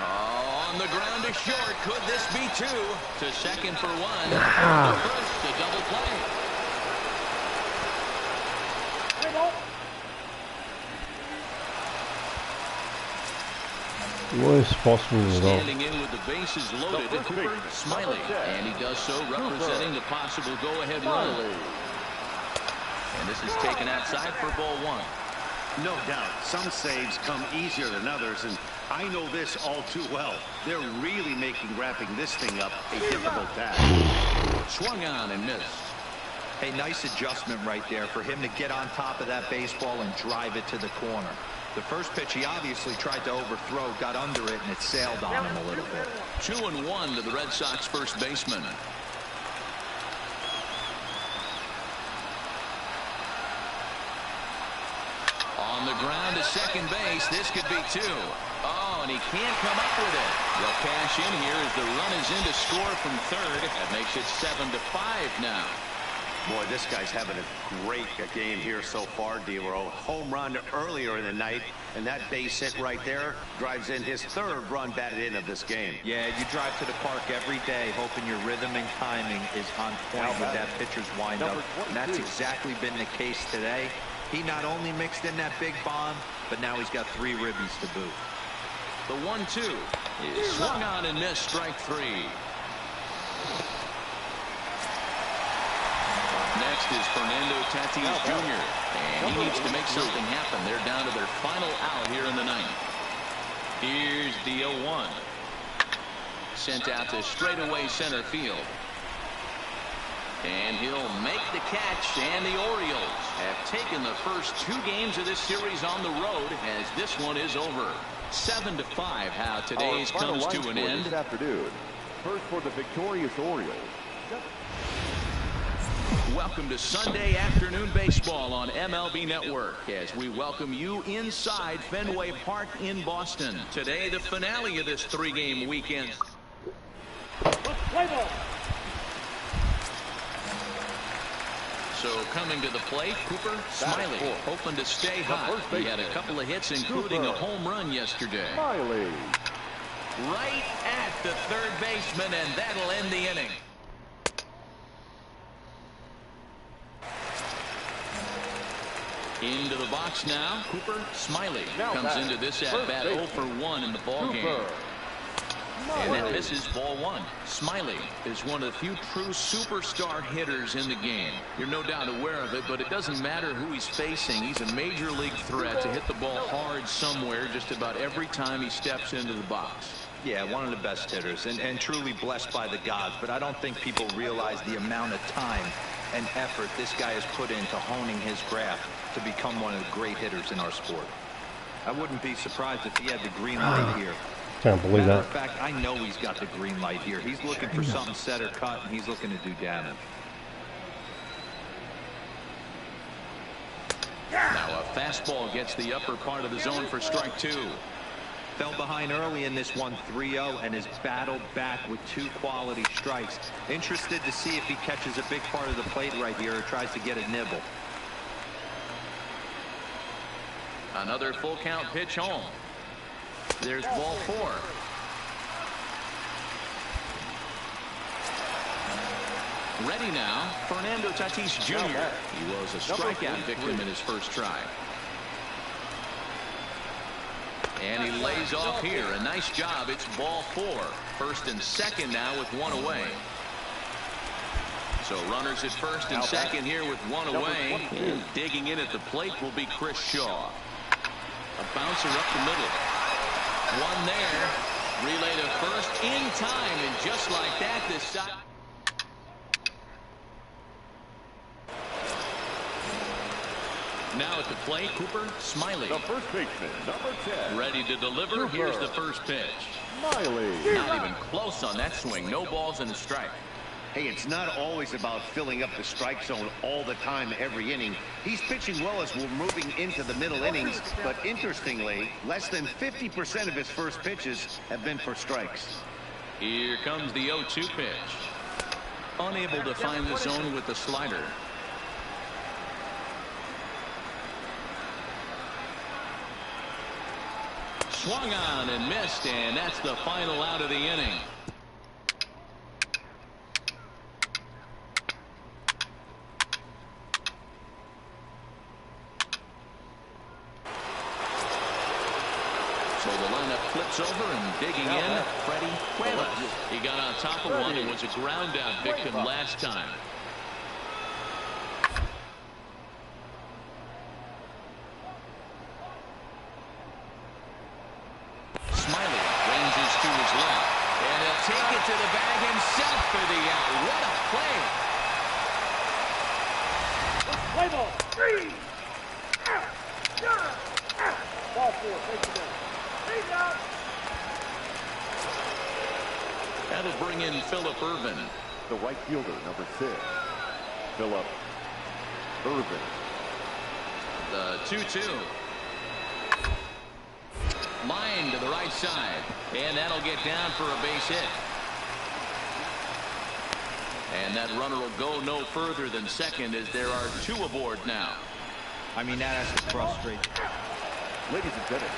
On the ground to short. Could this be 2? To second for 1. To first, a double play. Worst possible result. Standing in with the bases loaded, Cooper Smiley, and he does so representing the possible go-ahead run. And this is taken outside for ball 1. No doubt, some saves come easier than others, and I know this all too well. They're really making wrapping this thing up a difficult task. Swung on and missed. Hey, nice adjustment right there for him to get on top of that baseball and drive it to the corner. The first pitch he obviously tried to overthrow, got under it, and it sailed on him a little bit. 2-1 to the Red Sox first baseman. On the ground to second base. This could be 2. Oh, and he can't come up with it. They'll cash in here as the run is in to score from third. That makes it 7-5 now. Boy, this guy's having a great game here so far, D-Row. Home run earlier in the night, and that base hit right there drives in his 3rd run batted in of this game. Yeah, you drive to the park every day hoping your rhythm and timing is on point with that pitcher's windup. And that's exactly been the case today. He not only mixed in that big bomb, but now he's got 3 ribbies to boot. The 1-2 is swung on and missed, strike 3. Next is Fernando Tatis Jr. And he needs to make something happen. They're down to their final out here in the 9th. Here's the 0-1. Sent out to straightaway center field. And he'll make the catch, and the Orioles have taken the first 2 games of this series on the road as this one is over. 7-5 how today's comes to an end. This afternoon. First for the victorious Orioles. Welcome to Sunday afternoon baseball on MLB Network as we welcome you inside Fenway Park in Boston. Today, the finale of this 3-game weekend. So coming to the plate, Cooper Smiley, hoping to stay hot. He had a couple of hits, including a home run yesterday. Smiley. Right at the third baseman, and that'll end the inning. Into the box now, Cooper Smiley comes into this at-bat 0 for 1 in the ballgame. And that misses ball 1. Smiley is one of the few true superstar hitters in the game. You're no doubt aware of it, but it doesn't matter who he's facing. He's a major league threat to hit the ball hard somewhere just about every time he steps into the box. Yeah, one of the best hitters and truly blessed by the gods, but I don't think people realize the amount of time and effort this guy has put into honing his craft to become one of the great hitters in our sport. I wouldn't be surprised if he had the green light here. Can't believe that. Matter of fact, I know he's got the green light here. He's looking for something set or cut, and he's looking to do damage. Now a fastball gets the upper part of the zone for strike 2. Fell behind early in this one 3-0 and has battled back with 2 quality strikes. Interested to see if he catches a big part of the plate right here or tries to get a nibble. Another full count pitch home. There's ball 4. Ready now, Fernando Tatis Jr. He was a strikeout victim in his first try. And he lays off here. A nice job. It's ball 4. First and second now with 1 away. So runners at first and second here with 1 away. And digging in at the plate will be Chris Shaw. A bouncer up the middle. 1 there. Relay to first in time. And just like that, this side. Now at the plate, Cooper Smiley. The first baseman, number 10. Ready to deliver. Here's the first pitch. Smiley. Not even close on that swing. No balls and a strike. Hey, it's not always about filling up the strike zone all the time, every inning. He's pitching well as we're moving into the middle innings, but interestingly, less than 50% of his first pitches have been for strikes. Here comes the 0-2 pitch. Unable to find the zone with the slider. Swung on and missed, and that's the final out of the inning. So the lineup flips over and digging in, Freddie Cuevas. He got on top of one and was a ground out victim last time. Smiley ranges to his left, and he'll take it to the bag himself for the out. What a play! Play ball. 3. Out. Ball 4. Take it down. Take it out. That'll bring in Phillip Ervin. The right fielder, number 6. Phillip Ervin. The 2-2. Line to the right side, and that'll get down for a base hit. And that runner will go no further than second as there are 2 aboard now. I mean, that has to frustrate. Ladies and gentlemen.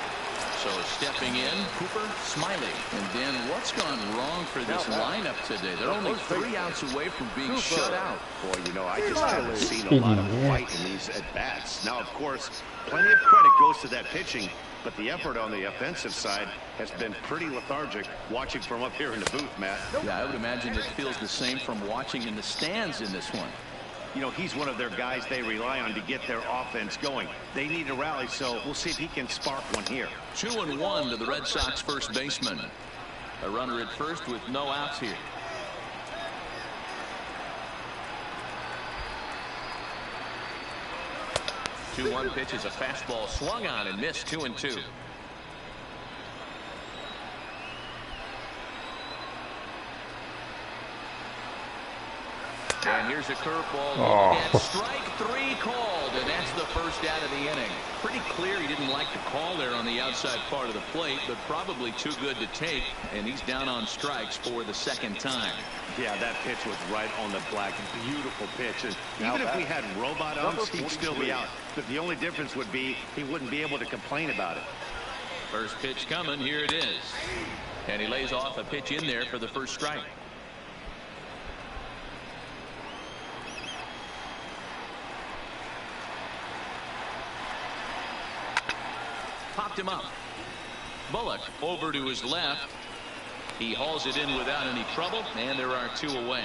So stepping in, Cooper Smiley. And Dan, what's gone wrong for this lineup today? They're only 3 outs away from being shut out. Boy, you know, I just haven't seen a lot of fight in these at-bats. Now, of course, plenty of credit goes to that pitching, but the effort on the offensive side has been pretty lethargic watching from up here in the booth, Matt. Yeah, I would imagine it feels the same from watching in the stands in this one. You know, he's one of their guys they rely on to get their offense going. They need a rally, so we'll see if he can spark one here. 2-1 to the Red Sox first baseman. A runner at first with no outs here. The 2-1 pitch is a fastball swung on and missed. 2-2. And here's a curveball. Oh. Strike 3 called, and that's the first out of the inning. Pretty clear he didn't like the call there on the outside part of the plate, but probably too good to take, and he's down on strikes for the second time. Yeah, that pitch was right on the black. Beautiful pitch. And even if we had robot umps, he'd still be out. But the only difference would be he wouldn't be able to complain about it. First pitch coming. Here it is. And he lays off a pitch in there for the first strike. Popped him up. Bullock over to his left. He hauls it in without any trouble, and there are 2 away.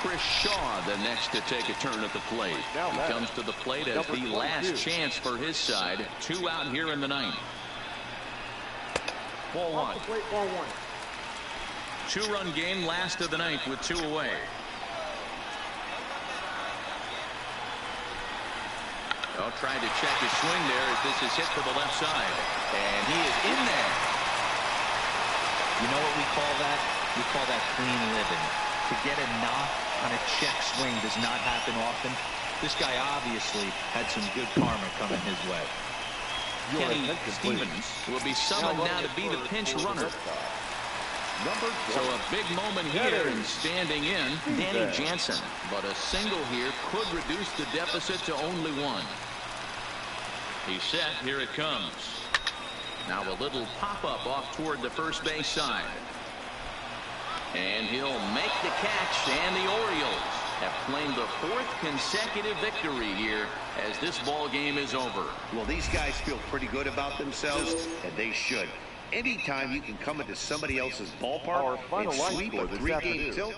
Chris Shaw, the next to take a turn at the plate. He comes to the plate as the last chance for his side. 2 out here in the 9th. Ball 1. 2-run game, last of the 9th with 2 away. Oh, trying to check his swing there as this is hit to the left side. And he is in there. You know what we call that? We call that clean living. To get a knock on a check swing does not happen often. This guy obviously had some good karma coming his way. Kenny Stevens will be summoned now to be the pinch runner. So a big moment here and standing in, Danny Jansen. But a single here could reduce the deficit to only 1. He's set. Here it comes. Now a little pop-up off toward the first base side. And he'll make the catch, and the Orioles have claimed the 4th consecutive victory here as this ball game is over. Well, these guys feel pretty good about themselves, and they should. Anytime you can come into somebody else's ballpark and sweep a 3-game tilt.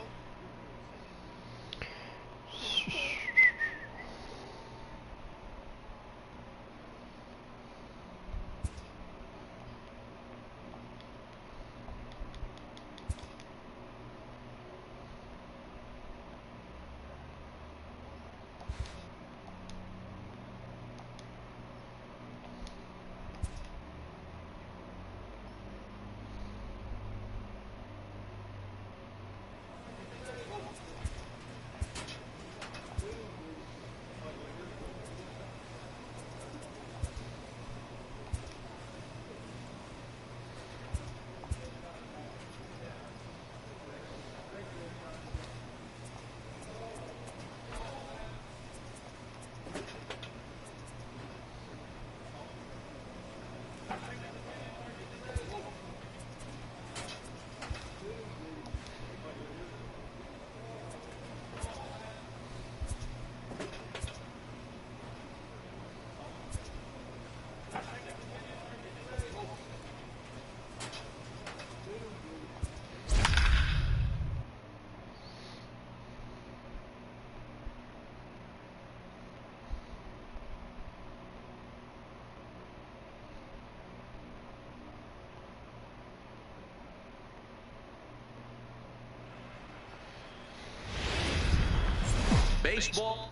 Baseball.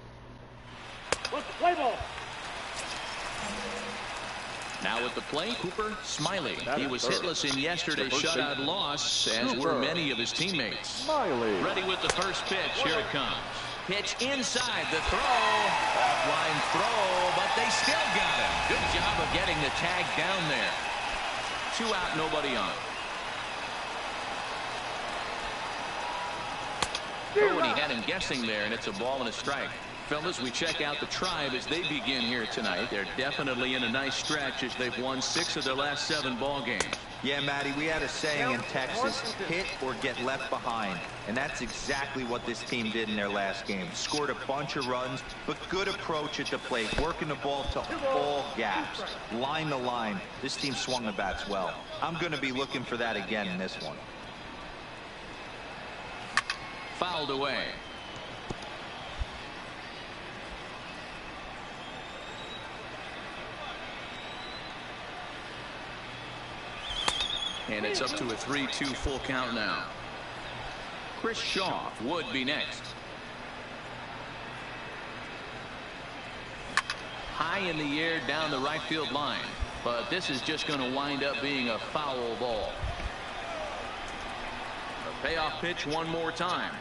Play ball. Now at the plate, Cooper Smiley. He was hitless in yesterday's shutout loss, as were many of his teammates. Smiley. Ready with the first pitch. Here it comes. Pitch inside the throw. Offline throw, but they still got him. Good job of getting the tag down there. 2 out, nobody on. Oh, and he had him guessing there, and it's a ball and a strike. Fellas, we check out the Tribe as they begin here tonight. They're definitely in a nice stretch as they've won 6 of their last 7 ball games. Yeah, Matty, we had a saying in Texas, hit or get left behind. And that's exactly what this team did in their last game. Scored a bunch of runs, but good approach at the plate, working the ball to all gaps. Line to line, this team swung the bats well. I'm going to be looking for that again in this one. Fouled away. And it's up to a 3-2 full count now. Chris Shaw would be next. High in the air down the right field line. But this is just going to wind up being a foul ball. Payoff pitch one more time.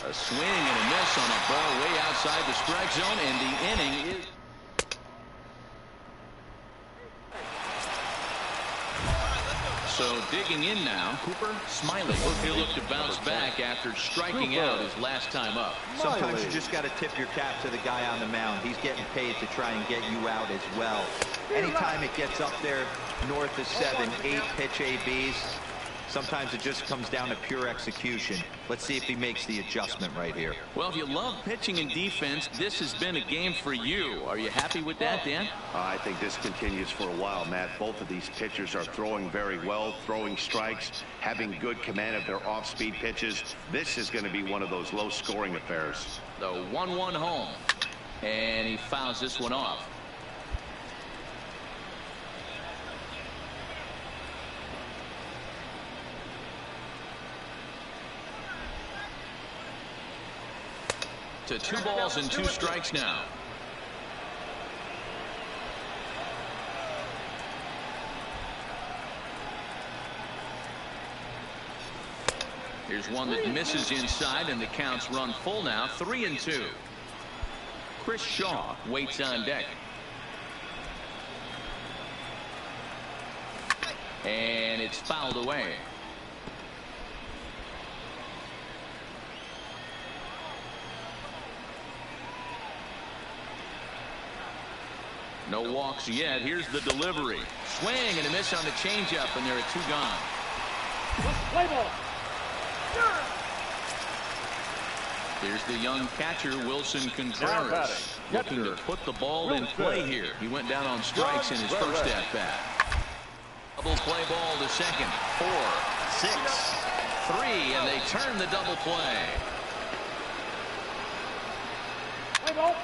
A swing and a miss on a ball way outside the strike zone, and the inning is... So digging in now, Cooper Smiley. He'll look to bounce back after striking out his last time up. Sometimes you just got to tip your cap to the guy on the mound. He's getting paid to try and get you out as well. Anytime it gets up there north of 7, 8 pitch ABs, sometimes it just comes down to pure execution. Let's see if he makes the adjustment right here. Well, if you love pitching and defense, this has been a game for you. Are you happy with that, Dan? I think this continues for a while, Matt. Both of these pitchers are throwing very well, throwing strikes, having good command of their off-speed pitches. This is going to be one of those low-scoring affairs. The 1-1 home, and he fouls this one off. To 2 balls and 2 strikes now. Here's one that misses inside, and the count's run full now, 3-2. Chris Shaw waits on deck. And it's fouled away. No walks yet. Here's the delivery. Swing and a miss on the changeup, and there are 2 gone. Play ball. Here's the young catcher, Wilson Contreras, looking to put the ball in play here. He went down on strikes in his first at-bat. Double play ball to second. 4, 6, 3, and they turn the double play. Play ball.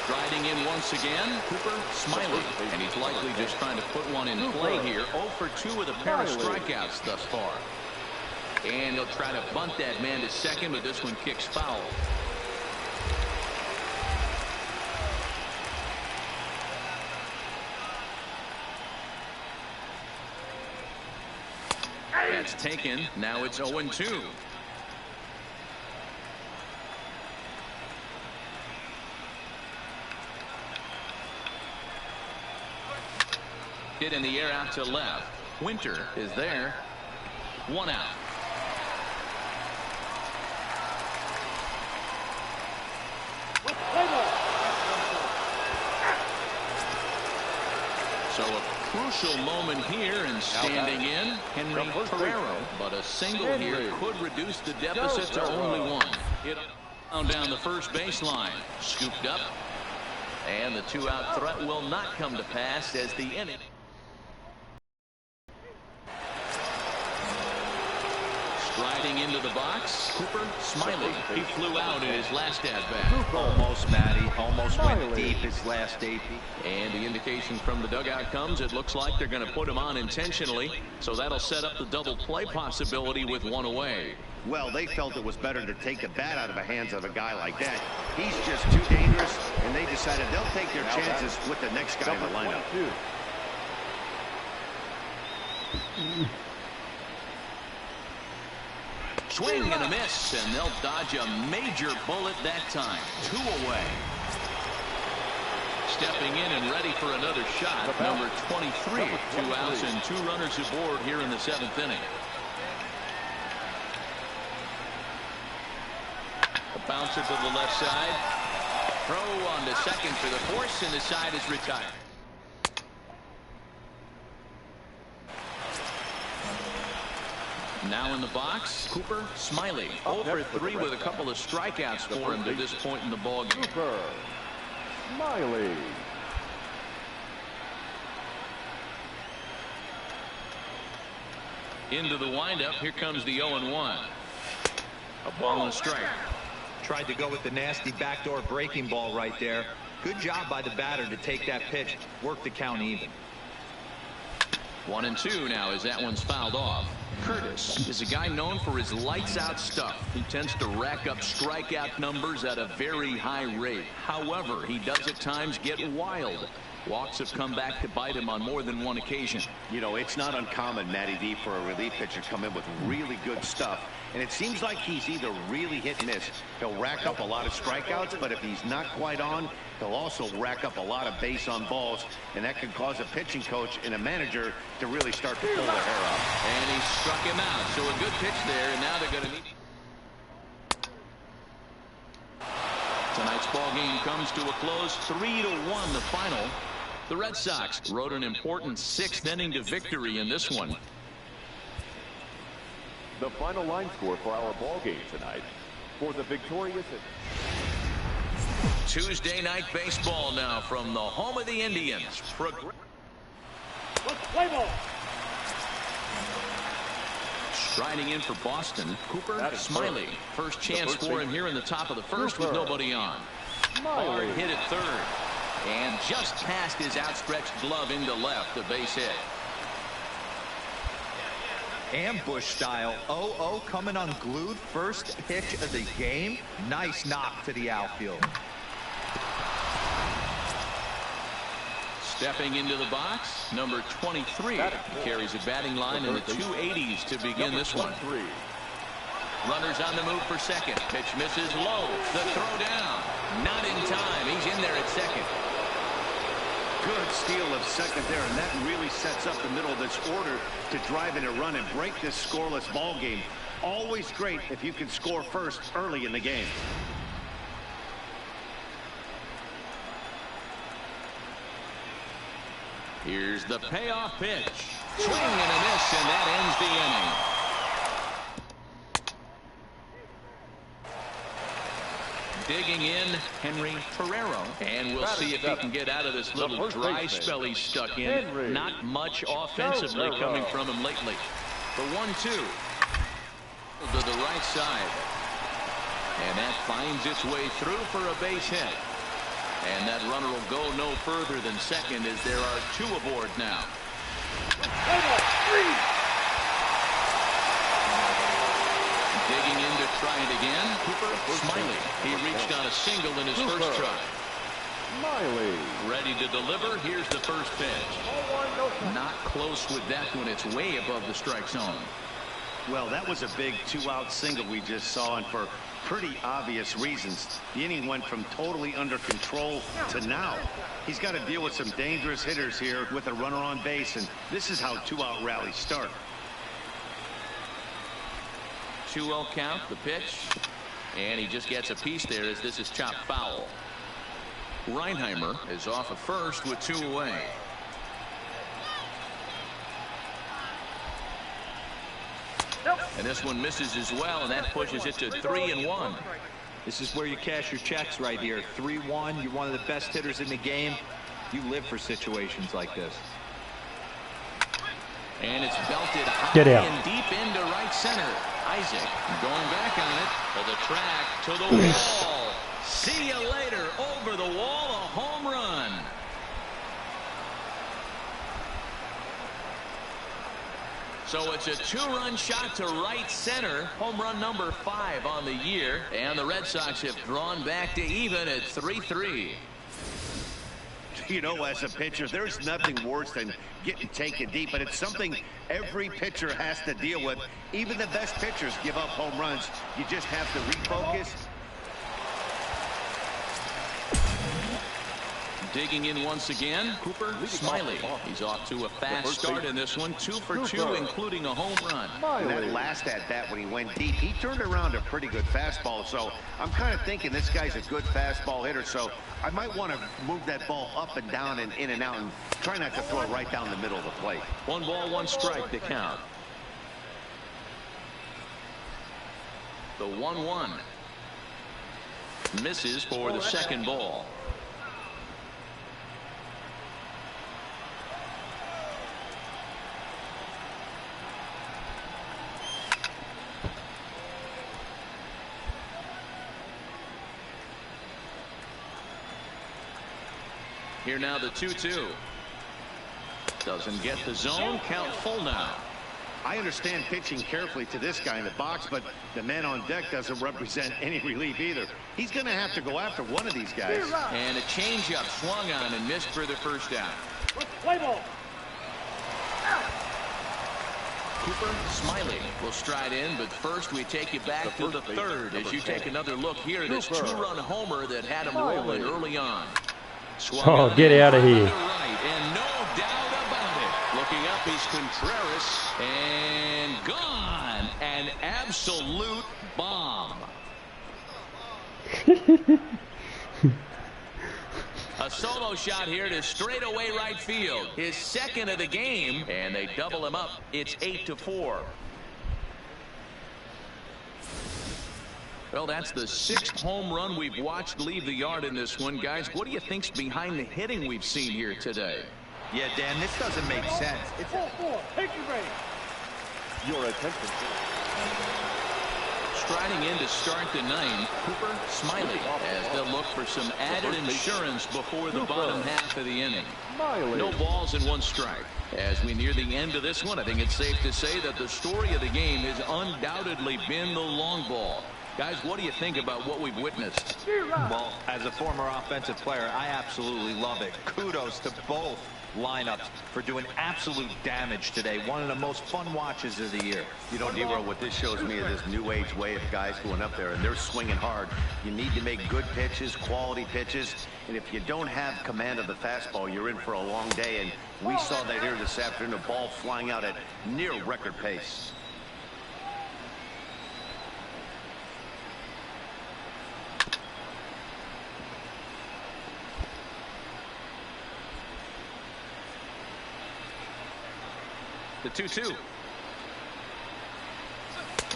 Striding in once again, Cooper Smiley, and he's likely just trying to put one in play here. 0 for 2 with a pair of strikeouts thus far. And he'll try to bunt that man to second, but this one kicks foul. That's taken. Now it's 0-2. Hit in the air out to left. Winter is there. 1 out. So a crucial moment here, and standing in, Henry Ferrero. But a single here could reduce the deficit to only 1. Hit down the first baseline. Scooped up. And the 2-out threat will not come to pass as the inning. Striding into the box, Cooper Smiley. He flew out in his last at-bat. Almost, Matty. Almost went deep his last AP. And the indication from the dugout comes, it looks like they're going to put him on intentionally. So that'll set up the double play possibility with 1 away. Well, they felt it was better to take the bat out of the hands of a guy like that. He's just too dangerous, and they decided they'll take their chances with the next guy in the lineup. Swing and a miss, and they'll dodge a major bullet that time. 2 away. Stepping in and ready for another shot, number 23. 2 outs and 2 runners aboard here in the 7th inning. A bouncer to the left side. Throw on to second for the force, and the side is retired. Now in the box, Cooper Smiley. 0 for 3 with a couple of strikeouts for him to this point in the ballgame. Cooper Smiley. Into the windup. Here comes the 0-1. A ball and a strike. Tried to go with the nasty backdoor breaking ball right there. Good job by the batter to take that pitch. Work the count even. 1-2 now as that one's fouled off. Curtis is a guy known for his lights-out stuff. He tends to rack up strikeout numbers at a very high rate. However, he does at times get wild. Walks have come back to bite him on more than one occasion. You know, it's not uncommon, Matty D, for a relief pitcher to come in with really good stuff. And it seems like he's either really hit and miss. He'll rack up a lot of strikeouts, but if he's not quite on, he'll also rack up a lot of base on balls. And that can cause a pitching coach and a manager to really start to pull their hair out. And he struck him out. So a good pitch there, and now they're going to need. Tonight's ball game comes to a close, 3-1 the final. The Red Sox rode an important 6th inning to victory in this one. The final line score for our ball game tonight. For the victorious Tuesday night baseball now from the home of the Indians. Let's play ball. Striding in for Boston, Cooper Smiley. First chance for him here in the top of the first with nobody on. Hard hit at third. And just past his outstretched glove into left, the base hit. Ambush style. 0-0 coming unglued. First pitch of the game. Nice knock to the outfield. Stepping into the box, number 23. He carries a batting line in the 280s to begin this one. Runners on the move for second. Pitch misses low. The throw down. Not in time. He's in there at second. Good steal of second there, and that really sets up the middle of this order to drive in a run and break this scoreless ball game. Always great if you can score first early in the game. Here's the payoff pitch. Swing and a miss, and that ends the inning. Digging in, Henry Ferrero. And we'll see if he can get out of this little dry spell he's stuck in. Not much offensively coming from him lately. The 1-2 to the right side. And that finds its way through for a base hit. And that runner will go no further than second as there are 2 aboard now. Digging in to try it again. Cooper Smiley. He reached on a single in his first try. Smiley. Ready to deliver. Here's the first pitch. Not close with that one. It's way above the strike zone. Well, that was a big 2-out single we just saw, and for pretty obvious reasons. The inning went from totally under control to now. He's got to deal with some dangerous hitters here with a runner on base, and this is how 2-out rallies start. 2-0 count, the pitch, and he just gets a piece there as this is chopped foul. Reinheimer is off at first with 2 away. And this one misses as well, and that pushes it to 3-1. This is where you cash your checks right here. 3-1. You're one of the best hitters in the game. You live for situations like this. And it's belted high and deep into right center. Isaac going back on it to the track, to the wall. See you later. Over the wall, a home run. So it's a 2-run shot to right center. Home run number 5 on the year. And the Red Sox have drawn back to even at 3-3. You know, as a pitcher, there's nothing worse than getting taken deep, but it's something every pitcher has to deal with. Even the best pitchers give up home runs. You just have to refocus. Digging in once again, Cooper Smiley. He's off to a fast start in this one. 2 for 2, including a home run. And that last at-bat when he went deep, he turned around a pretty good fastball. So I'm kind of thinking this guy's a good fastball hitter. So I might want to move that ball up and down and in and out and try not to throw it right down the middle of the plate. 1 ball, 1 strike to count. The 1-1 misses for the second ball. Here now the 2-2. Doesn't get the zone. Count full now. I understand pitching carefully to this guy in the box, but the man on deck doesn't represent any relief either. He's going to have to go after one of these guys. And a changeup swung on and missed for the first down. Play ball. Cooper Smiley will stride in, but first we take you back to the third as you take another look here. This two-run homer that had him rolling early on. Oh, get out of here. Right, and no doubt about it. Looking up is Contreras, and gone. An absolute bomb. A solo shot here to straightaway right field. His second of the game, and they double him up. It's 8-4. Well, that's the 6th home run we've watched leave the yard in this one. Guys, what do you think's behind the hitting we've seen here today? Yeah, Dan, this doesn't make sense. It's 4-4. Take your break. Your attention. Striding in to start the 9th, Cooper Smiley, as they'll look for some added insurance before the bottom half of the inning. No balls and 1 strike. As we near the end of this one, I think it's safe to say that the story of the game has undoubtedly been the long ball. Guys, what do you think about what we've witnessed? Well, as a former offensive player, I absolutely love it. Kudos to both lineups for doing absolute damage today. One of the most fun watches of the year. You know, D-Row, what this shows me is this new age way of guys going up there and they're swinging hard. You need to make good pitches, quality pitches, and if you don't have command of the fastball, you're in for a long day, and we saw that here this afternoon, a ball flying out at near record pace. The 2-2.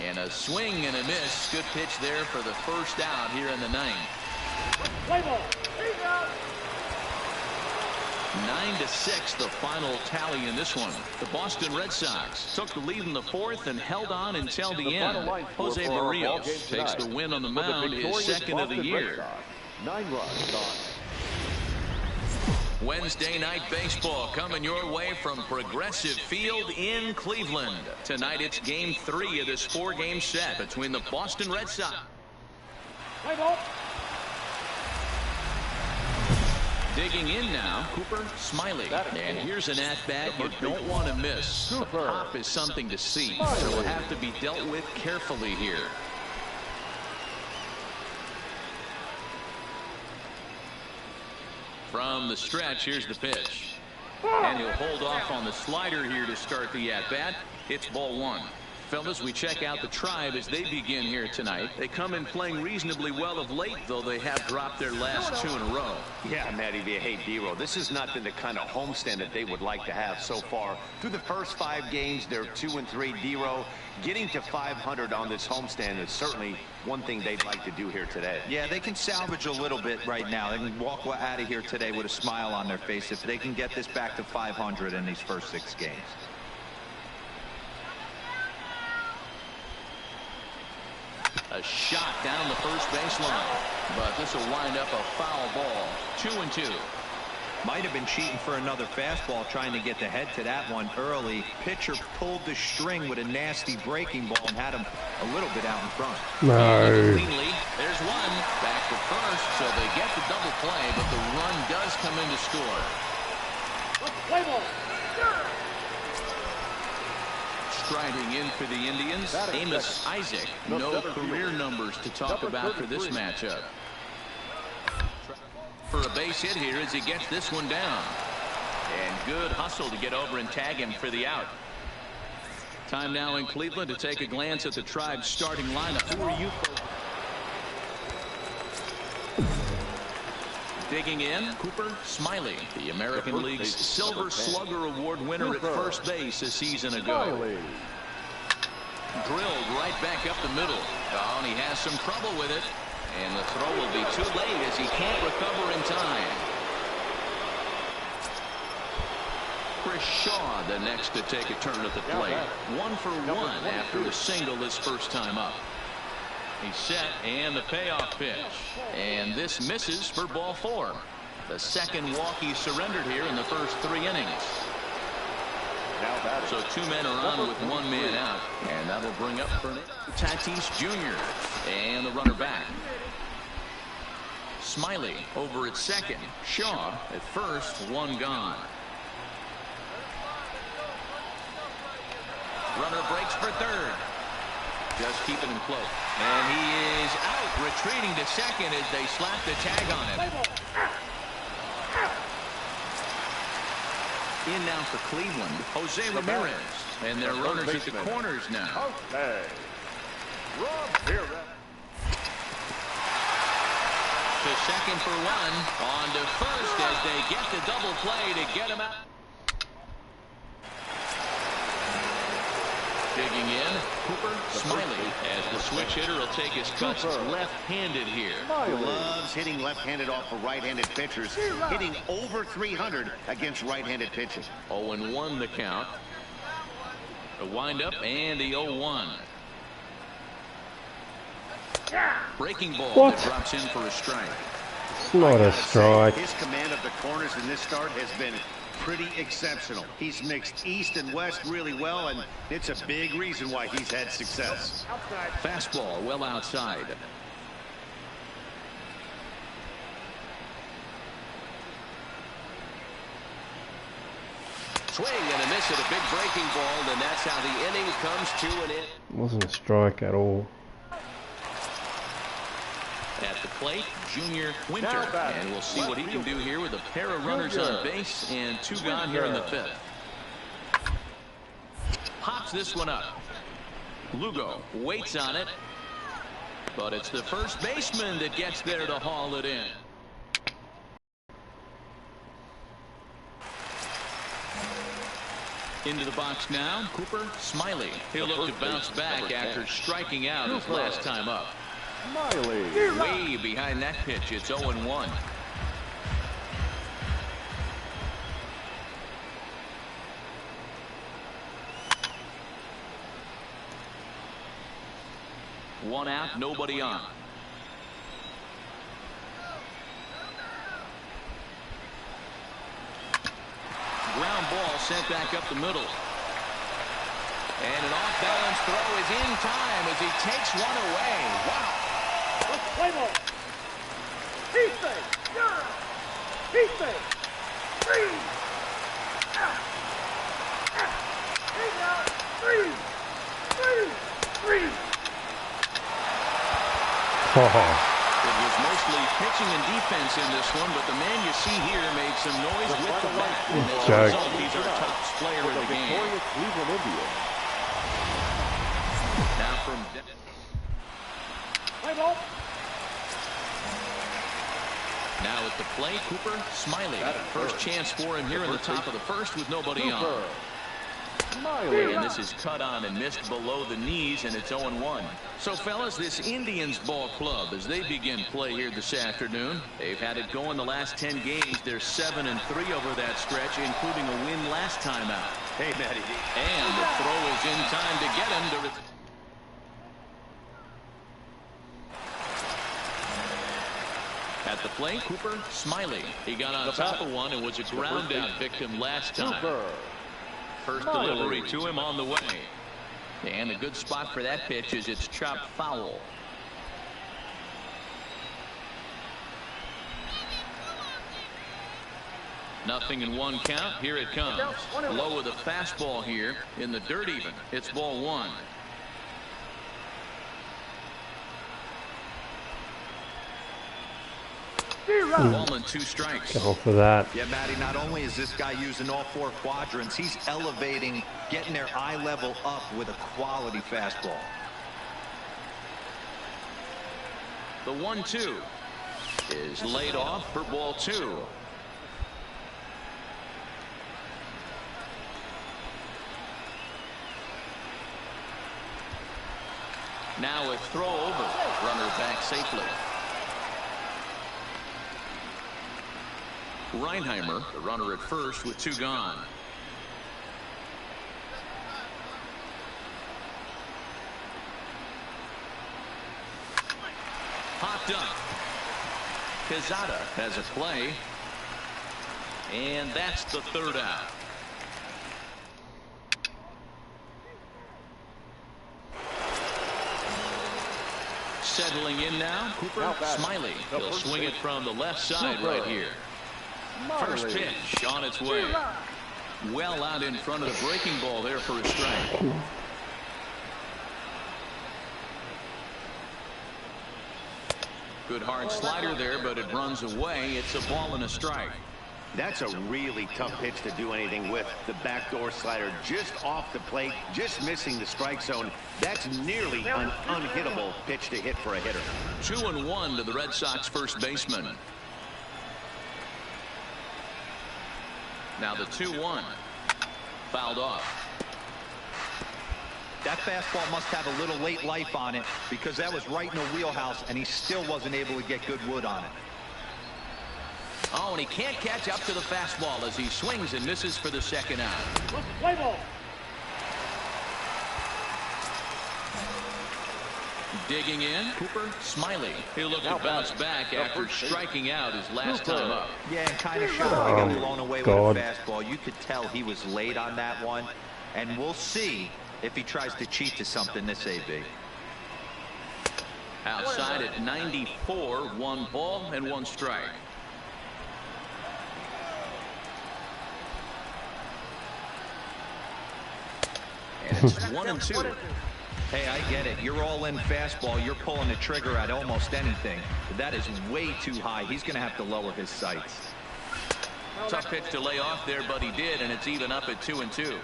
And a swing and a miss. Good pitch there for the first out here in the 9th. Play ball. 9-6, the final tally in this one. The Boston Red Sox took the lead in the 4th and held on until the end. Jose Barrios takes the win on the mound, his 2nd of the year. 9 runs on Wednesday night baseball coming your way from Progressive Field in Cleveland. Tonight it's game 3 of this 4-game set between the Boston Red Sox. Play ball. Digging in now, Cooper Smiley. And here's an at-bat you don't want to miss. The pop is something to see, so will have to be dealt with carefully here. From the stretch, here's the pitch. And he'll hold off on the slider here to start the at-bat. It's ball 1. Fellas, we check out the Tribe as they begin here tonight. They come in playing reasonably well of late, though they have dropped their last 2 in a row. Yeah, Matty V. Hey, D-Row, this has not been the kind of homestand that they would like to have so far. Through the first 5 games, they're 2-3. D-Row, getting to 500 on this homestand is certainly one thing they'd like to do here today. Yeah, they can salvage a little bit right now. They can walk out of here today with a smile on their face if they can get this back to 500 in these first 6 games. A shot down the first baseline, but this will wind up a foul ball. 2-2. Might have been cheating for another fastball, trying to get the head to that one early. Pitcher pulled the string with a nasty breaking ball and had him a little bit out in front. No. Cleanly, there's one. Back to first, so they get the double play, but the run does come in to score. Play ball. Striding in for the Indians, Amos Isaac. No career numbers to talk about for this matchup. For a base hit here as he gets this one down. And good hustle to get over and tag him for the out. Time now in Cleveland to take a glance at the Tribe's starting lineup. Who are you folks? Digging in, Cooper Smiley, the American League's Silver Slugger Award winner at first base a season ago. Drilled right back up the middle. Oh, and he has some trouble with it. And the throw will be too late as he can't recover in time. Chris Shaw, the next to take a turn at the plate. 1 for 1 after a single his first time up. He's set, and the payoff pitch. And this misses for ball 4. The second walk he surrendered here in the first 3 innings. Now batting. So 2 men are on with 1 man out. And that'll bring up Tatis Jr. And the runner back. Smiley over at second. Shaw at first. 1 gone. Runner breaks for third. Just keeping him close. And he is out, retreating to second as they slap the tag on him. In now for Cleveland, Jose Ramirez. And their runners at the corners now. Okay. To second for 1. On to first as they get the double play to get him out. Digging in, Cooper Smiley as the switch hitter will take his cuts left-handed here. Loves hitting left-handed off of right-handed pitchers, hitting over 300 against right-handed pitching. 0-1 the count. The windup and the 0-1. Breaking ball that drops in for a strike. It's not a strike. His command of the corners in this start has been pretty exceptional. He's mixed east and west really well, and it's a big reason why he's had success. Fastball well outside. Swing and a miss at a big breaking ball, and that's how the inning comes to an end. Wasn't a strike at all. At the plate, Junior Winter, and we'll see what he can do here with a pair of runners on base and 2 gone here in the 5th. Pops this one up. Lugo waits on it, but it's the first baseman that gets there to haul it in. Into the box now, Cooper Smiley. He'll look to bounce back after striking out his last time up. Smiley. Way behind that pitch. It's 0-1. One out, nobody on. Ground ball sent back up the middle. And an off-balance throw is in time as he takes one away. Wow. Play ball. He's safe. He's safe. 3. Out. He's out. 3. 3. Oh. It was mostly pitching and defense in this one, but the man you see here made some noise with the bat. And as a result, he's our top player of the game. Cleveland Indians. Now from Play ball. now at the plate, Cooper Smiley. First chance for him here in the top of the first with nobody on. Smiley. And this is cut on and missed below the knees, and it's 0-1. So, fellas, this Indians ball club, as they begin play here this afternoon, they've had it going the last 10 games. They're 7-3 over that stretch, including a win last time out. Hey, Matty. And the throw is in time to get him to... At the plate, Cooper Smiley. He got on top of one and was a ground out victim last time. First delivery to him on the way. And a good spot for that pitch is it's chopped foul. Nothing in 1 count. Here it comes. Low with a fastball here in the dirt even. It's ball 1. Ball and 2 strikes. Go for that. Yeah, Matty, not only is this guy using all 4 quadrants, he's elevating, getting their eye level up with a quality fastball. The 1-2 is laid off for ball 2. Now a throw over. Runner back safely. Reinheimer, the runner at first with 2 gone. Popped up. Quezada has a play. And that's the 3rd out. settling in now, Cooper Smiley. He'll swing it from the left side right here. First pitch on its way. Well out in front of the breaking ball there for a strike. Good hard slider there, but it runs away. It's a ball and a strike. That's a really tough pitch to do anything with. The backdoor slider just off the plate, just missing the strike zone. That's nearly an unhittable pitch to hit for a hitter. 2-1 to the Red Sox first baseman. Now the 2-1. Fouled off. That fastball must have a little late life on it because that was right in the wheelhouse and he still wasn't able to get good wood on it. Oh, and he can't catch up to the fastball as he swings and misses for the second out. Play ball. Digging in, Cooper Smiley. He'll look to bounce back after striking out his last time up. Yeah, and kind of showed he got blown away with a fastball. You could tell he was late on that one, and we'll see if he tries to cheat to something this AB. Outside at 94, 1 ball and 1 strike. And it's 1-2. Hey, I get it. You're all in fastball. You're pulling the trigger at almost anything. But that is way too high. He's going to have to lower his sights. Tough pitch to lay off there, but he did, and it's even up at 2-2.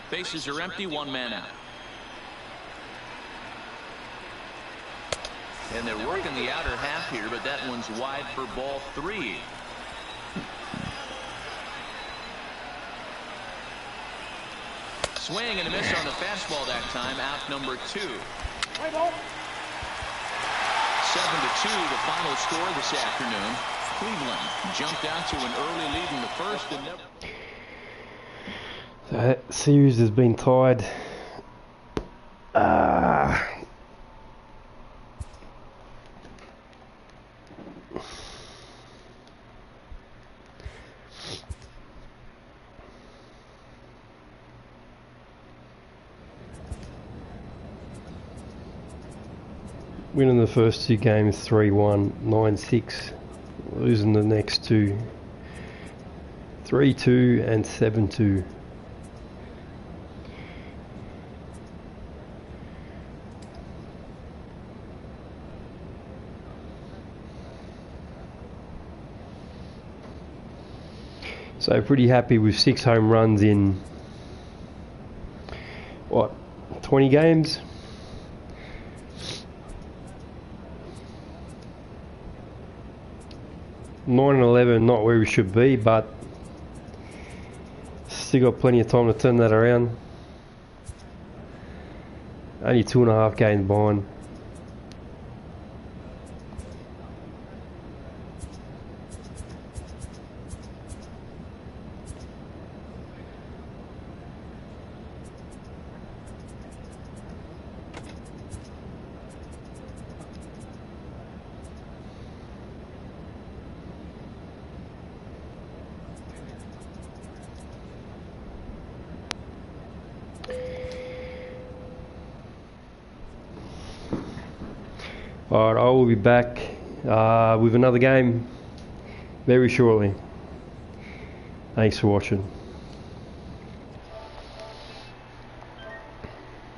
Bases are empty, 1 man out. And they're working the outer half here, but that one's wide for ball 3. Swing and a miss on the fastball that time. Out number 2. 7-2 the final score this afternoon. Cleveland jumped out to an early lead in the first and never. That series has been tied. Winning the first 2 games 3-1, 9-6. Losing the next 2 3-2 and 7-2. So pretty happy with 6 home runs in what, 20 games? 9-11, not where we should be, but still got plenty of time to turn that around. Only 2.5 games behind. Alright, I will be back with another game very shortly. Thanks for watching.